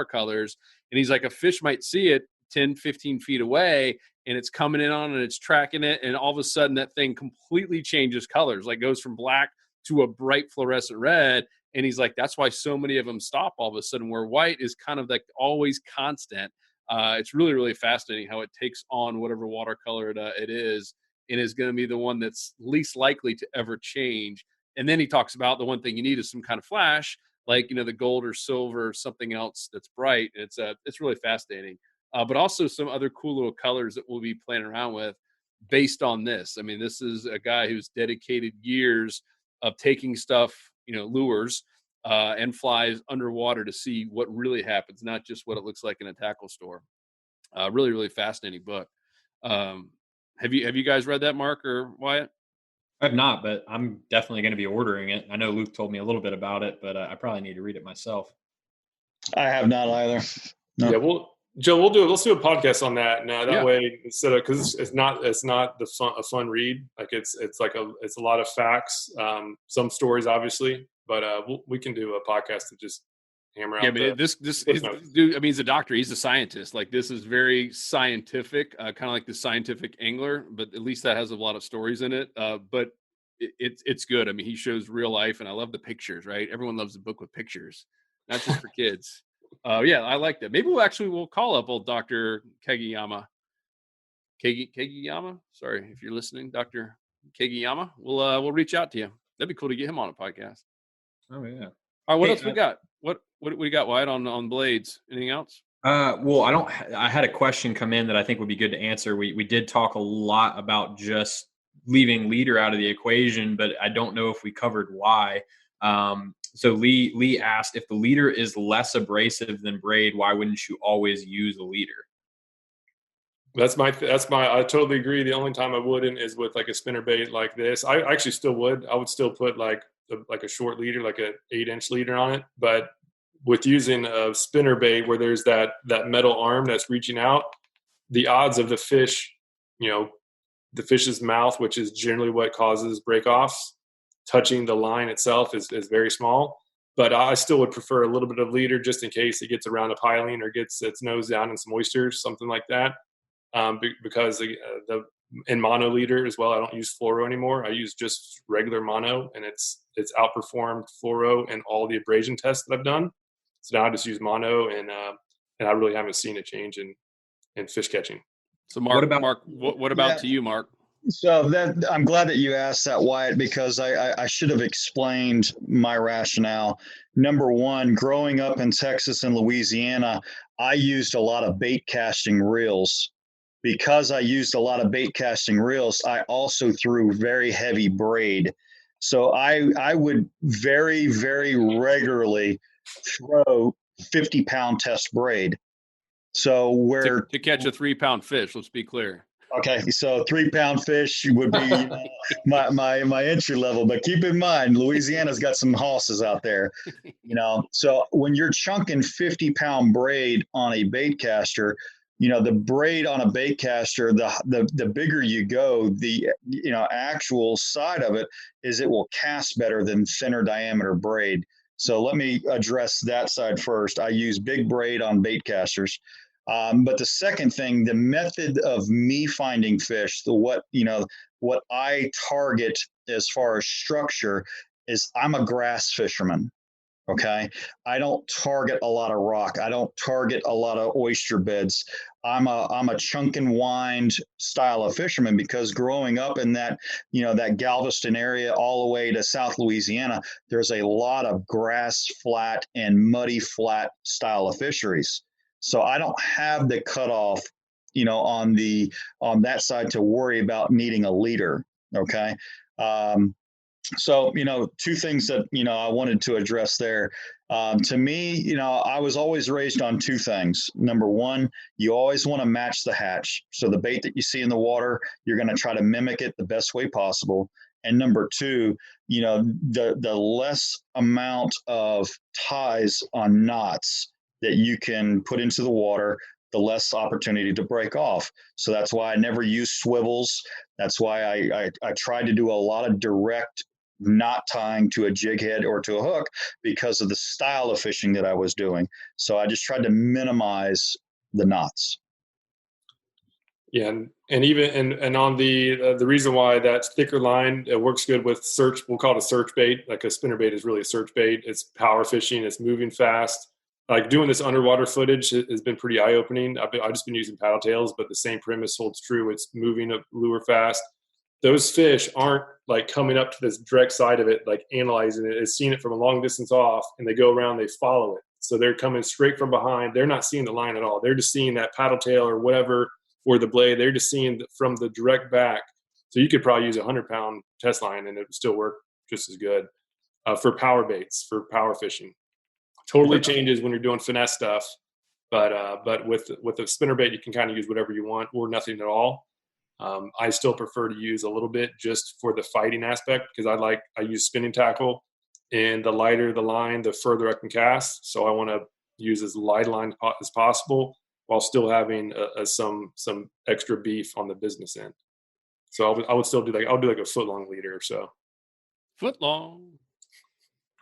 colors. And he's like, a fish might see it 10, 15 feet away, and it's coming in on and it's tracking it. And all of a sudden that thing completely changes colors, like goes from black to a bright fluorescent red. And he's like, that's why so many of them stop all of a sudden, where white is kind of like always constant. It's really, really fascinating how it takes on whatever watercolor it is, and is going to be the one that's least likely to ever change. And then he talks about the one thing you need is some kind of flash, like, the gold or silver or something else that's bright. It's really fascinating. But also some other cool little colors that we'll be playing around with based on this. I mean, this is a guy who's dedicated years of taking stuff, lures, and flies underwater to see what really happens, not just what it looks like in a tackle store. Really, really fascinating book. Have you guys read that, Mark or Wyatt? I have not, but I'm definitely going to be ordering it. I know Luke told me a little bit about it, but I probably need to read it myself. I have not either. No. Yeah, Joe, let's do a podcast on that now. That way, instead of, because it's not a fun read. Like it's a lot of facts, some stories obviously, but we can do a podcast to just hammer out. Yeah, but this dude, I mean, he's a doctor. He's a scientist. Like, this is very scientific, kind of like the scientific angler, but at least that has a lot of stories in it. But it's good. I mean, he shows real life, and I love the pictures, right? Everyone loves a book with pictures, not just for kids. Yeah, I like that. Maybe we'll call up old Dr. Kageyama. Kageyama? Sorry if you're listening, Dr. Kageyama. We'll reach out to you. That'd be cool to get him on a podcast. Oh yeah. All right, what else we got? What we got, Wyatt, on blades? Anything else? Well, I had a question come in that I think would be good to answer. We did talk a lot about just leaving leader out of the equation, but I don't know if we covered why. So Lee asked, if the leader is less abrasive than braid, why wouldn't you always use a leader? That's my. I totally agree. The only time I wouldn't is with like a spinnerbait like this. I actually still would. I would still put like a short leader, like a 8-inch leader on it. But with using a spinnerbait where there's that metal arm that's reaching out, the odds of the fish, the fish's mouth, which is generally what causes breakoffs, touching the line itself is very small. But I still would prefer a little bit of leader just in case it gets around a piling or gets its nose down in some oysters, something like that. Because in mono leader as well, I don't use fluoro anymore. I use just regular mono, and it's outperformed fluoro in all the abrasion tests that I've done. So now I just use mono, and I really haven't seen a change in fish catching. So Mark, what about to you, Mark? So I'm glad that you asked that, Wyatt, because I should have explained my rationale. Number one, growing up in Texas and Louisiana, I used a lot of bait casting reels. Because I used a lot of bait casting reels, I also threw very heavy braid. So I would very, very regularly throw 50-pound test braid. So to catch a 3-pound fish, let's be clear. Okay, so 3-pound fish would be my entry level. But keep in mind, Louisiana's got some hosses out there, So when you're chunking 50-pound braid on a bait caster, the braid on a bait caster, the bigger you go, the actual side of it is it will cast better than thinner diameter braid. So let me address that side first. I use big braid on bait casters. But the second thing, the method of me finding fish, what I target as far as structure is I'm a grass fisherman. Okay. I don't target a lot of rock. I don't target a lot of oyster beds. I'm a chunk and wind style of fisherman because growing up in that Galveston area all the way to South Louisiana, there's a lot of grass flat and muddy flat style of fisheries. So I don't have the cutoff, on that side to worry about needing a leader. Okay. So, two things that, I wanted to address there. To me, I was always raised on two things. Number one, you always want to match the hatch. So the bait that you see in the water, you're going to try to mimic it the best way possible. And number two, the less amount of ties on knots that you can put into the water, the less opportunity to break off. So that's why I never use swivels. That's why I try to do a lot of direct knot tying to a jig head or to a hook because of the style of fishing that I was doing. So I just tried to minimize the knots. Yeah, and even and on the reason why that thicker line, it works good with search. We'll call it a search bait. Like a spinnerbait is really a search bait. It's power fishing. It's moving fast. Like doing this underwater footage has been pretty eye opening. I've just been using paddle tails, but the same premise holds true. It's moving a lure fast. Those fish aren't like coming up to this direct side of it, like analyzing it. It's seeing it from a long distance off, and they go around, they follow it. So they're coming straight from behind. They're not seeing the line at all. They're just seeing that paddle tail or whatever, or the blade. They're just seeing from the direct back. So you could probably use a 100-pound test line, and it would still work just as good for power baits, for power fishing. Totally changes when you're doing finesse stuff, but with a spinnerbait, you can kind of use whatever you want or nothing at all. I still prefer to use a little bit just for the fighting aspect because I use spinning tackle, and the lighter the line, the further I can cast. So I want to use as light a line as possible while still having some extra beef on the business end. So I would still do I'll do like a foot long leader or so. Foot long.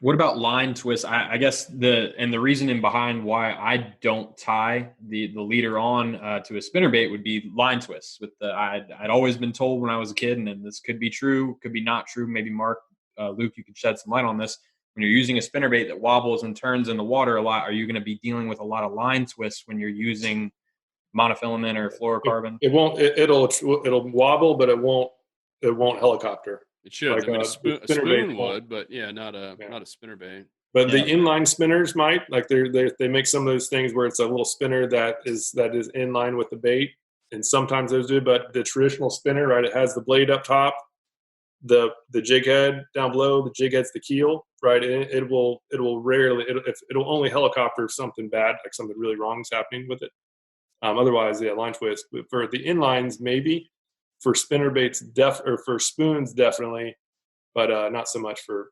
What about line twists? I guess the reasoning behind why I don't tie the leader on to a spinnerbait would be line twists. I'd always been told when I was a kid, and then this could be true, could be not true. Maybe Mark, Luke, you could shed some light on this. When you're using a spinnerbait that wobbles and turns in the water a lot, are you going to be dealing with a lot of line twists when you're using monofilament or fluorocarbon? It won't. It'll wobble, but it won't helicopter. It should. Like I mean, a spoon would, but not a spinnerbait. But the inline spinners might, like they make some of those things where it's a little spinner that is in line with the bait, and sometimes those do. But the traditional spinner, right, it has the blade up top, the jig head down below. The jig head's the keel, right? And it will rarely it'll only helicopter if something bad, like something really wrong is happening with it. Otherwise, line twist. But for the inlines, maybe. For spinnerbaits, or for spoons, definitely, but not so much for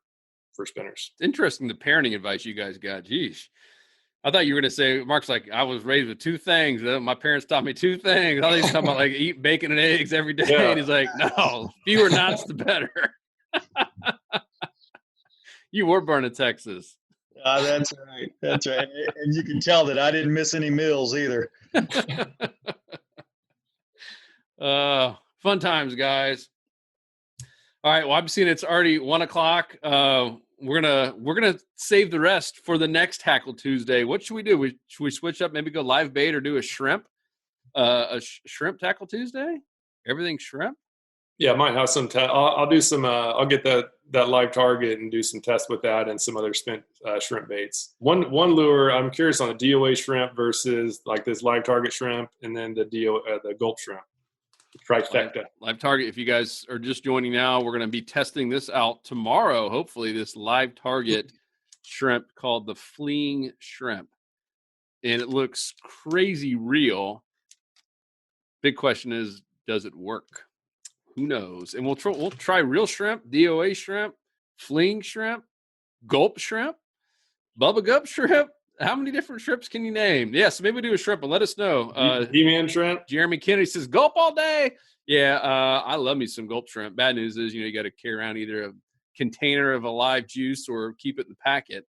spinners. It's interesting the parenting advice you guys got. Geesh. I thought you were going to say, Mark's like, I was raised with two things. My parents taught me two things. I thought he was talking about like eat bacon and eggs every day. Yeah. And he's like, no, fewer knots the better. You were born in Texas. That's right. That's right. And you can tell that I didn't miss any meals either. Fun times, guys. All right. Well, I'm seeing it's already 1:00. We're gonna save the rest for the next Tackle Tuesday. What should we do? Should we switch up? Maybe go live bait or do a shrimp? Shrimp Tackle Tuesday. Everything shrimp. Yeah, I might have some. I'll do some. I'll get that live target and do some tests with that and some other shrimp baits. One lure. I'm curious on the DOA shrimp versus like this live target shrimp, and then the gulp shrimp. Trifecta. Live target. If you guys are just joining now, we're going to be testing this out tomorrow. Hopefully, this live target shrimp called the fleeing shrimp, and it looks crazy real. Big question is, does it work? Who knows? And we'll try real shrimp, DOA shrimp, fleeing shrimp, gulp shrimp, bubba gup shrimp. How many different shrimps can you name? Yeah, so maybe we do a shrimp, but let us know. D-man shrimp. Jeremy Kennedy says, gulp all day. Yeah, I love me some gulp shrimp. Bad news is, you got to carry around either a container of a live juice or keep it in the packet.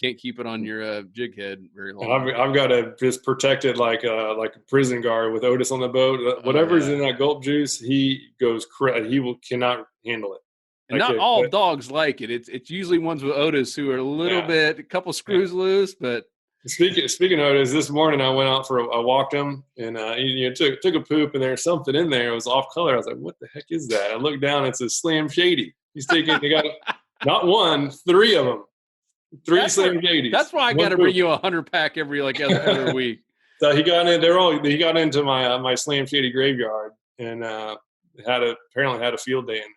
Can't keep it on your jig head very long. And I've got to just protect it like a prison guard with Otis on the boat. Whatever's in that gulp juice, he goes cannot handle it. And not all dogs like it. It's usually ones with Otis who are a couple screws loose. But speaking of Otis, this morning I went out I walked him and took a poop, and there's something in there. It was off color. I was like, what the heck is that? I looked down. It's a Slam Shady. They got not one, 3 of them. 3 Slam Shadies. That's why I got to bring you a 100-pack every week. So he got in. He got into my Slam Shady graveyard and apparently had a field day in there.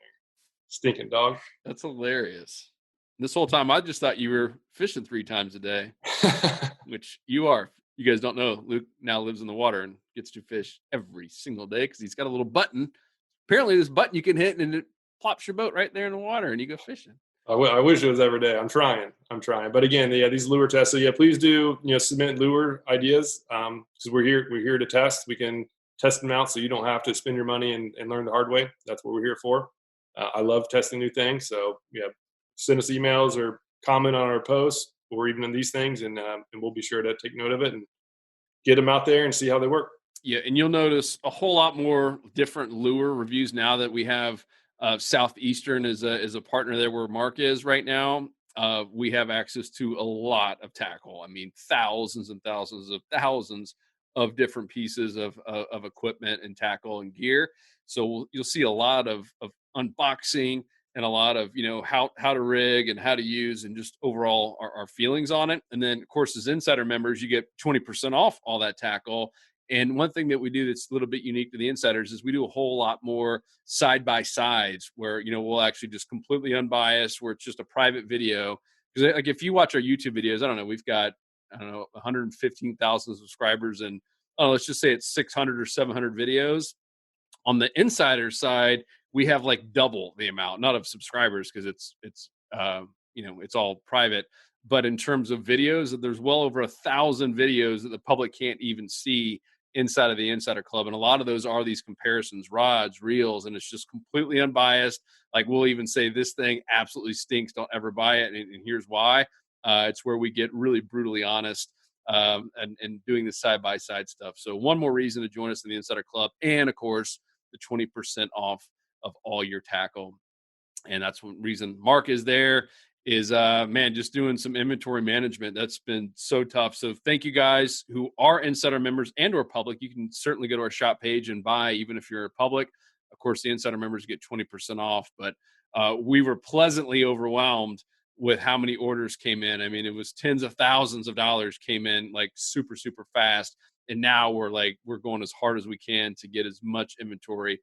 Stinking dog. That's hilarious. This whole time I just thought you were fishing 3 times a day, which you are. You guys don't know. Luke now lives in the water and gets to fish every single day because he's got a little button. Apparently, this button you can hit and it plops your boat right there in the water and you go fishing. I wish it was every day. I'm trying. But again, these lure tests. So please do submit lure ideas because we're here to test. We can test them out so you don't have to spend your money and learn the hard way. That's what we're here for. I love testing new things. So send us emails or comment on our posts or even on these things, and we'll be sure to take note of it and get them out there and see how they work. Yeah, and you'll notice a whole lot more different lure reviews now that we have. Southeastern is a partner there where Mark is right now. We have access to a lot of tackle. I mean, thousands and thousands of different pieces of equipment and tackle and gear. So you'll see a lot of unboxing and a lot of how to rig and how to use and just overall our feelings on it. And then of course, as insider members, you get 20% off all that tackle. And one thing that we do that's a little bit unique to the insiders is we do a whole lot more side-by-sides where, we'll actually just completely unbiased, where it's just a private video. Because like if you watch our YouTube videos, I don't know, we've got, 115,000 subscribers and, let's just say it's 600 or 700 videos. On the insider side, we have like double the amount, not of subscribers because it's all private. But in terms of videos, there's well over 1,000 videos that the public can't even see inside of the Insider Club. And a lot of those are these comparisons, rods, reels, and it's just completely unbiased. Like we'll even say this thing absolutely stinks. Don't ever buy it. And here's why. It's where we get really brutally honest and doing the side-by-side stuff. So one more reason to join us in the Insider Club. And, of course, the 20% off of all your tackle. And that's one reason Mark is there is, just doing some inventory management. That's been so tough. So thank you guys who are Insider members and or public. You can certainly go to our shop page and buy, even if you're a public. Of course, the Insider members get 20% off. But we were pleasantly overwhelmed with how many orders came in. I mean, it was tens of thousands of dollars came in like super, super fast. And now we're going as hard as we can to get as much inventory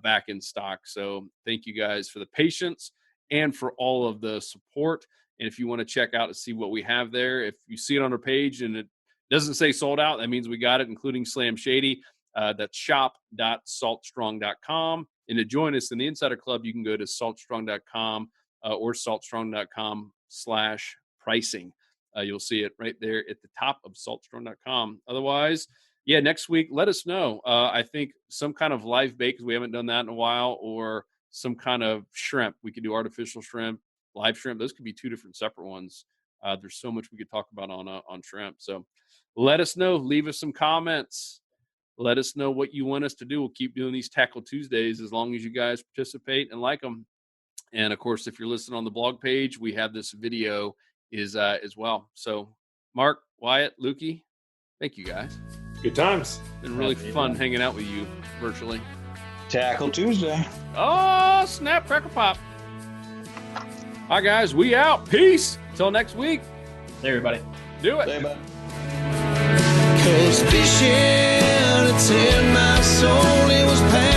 back in stock. So thank you guys for the patience and for all of the support. And if you want to check out and see what we have there, if you see it on our page and it doesn't say sold out, that means we got it, including Slam Shady. That's shop.saltstrong.com. And to join us in the Insider Club, you can go to saltstrong.com or saltstrong.com/pricing. You'll see it right there at the top of saltstrong.com. Otherwise, next week, let us know. I think some kind of live bait, because we haven't done that in a while, or some kind of shrimp. We could do artificial shrimp, live shrimp. Those could be two different separate ones. There's so much we could talk about on shrimp. So let us know. Leave us some comments. Let us know what you want us to do. We'll keep doing these Tackle Tuesdays as long as you guys participate and like them. And, of course, if you're listening on the blog page, we have this video as well. So, Mark, Wyatt, Lukey, thank you guys. Good times. Been really fun hanging out with you virtually. Tackle Tuesday. Oh, snap, crackle pop. All right, guys, we out. Peace. Till next week. Hey, everybody. Do it. Say bye. 'Cause fishing, it's in my soul. It was pain.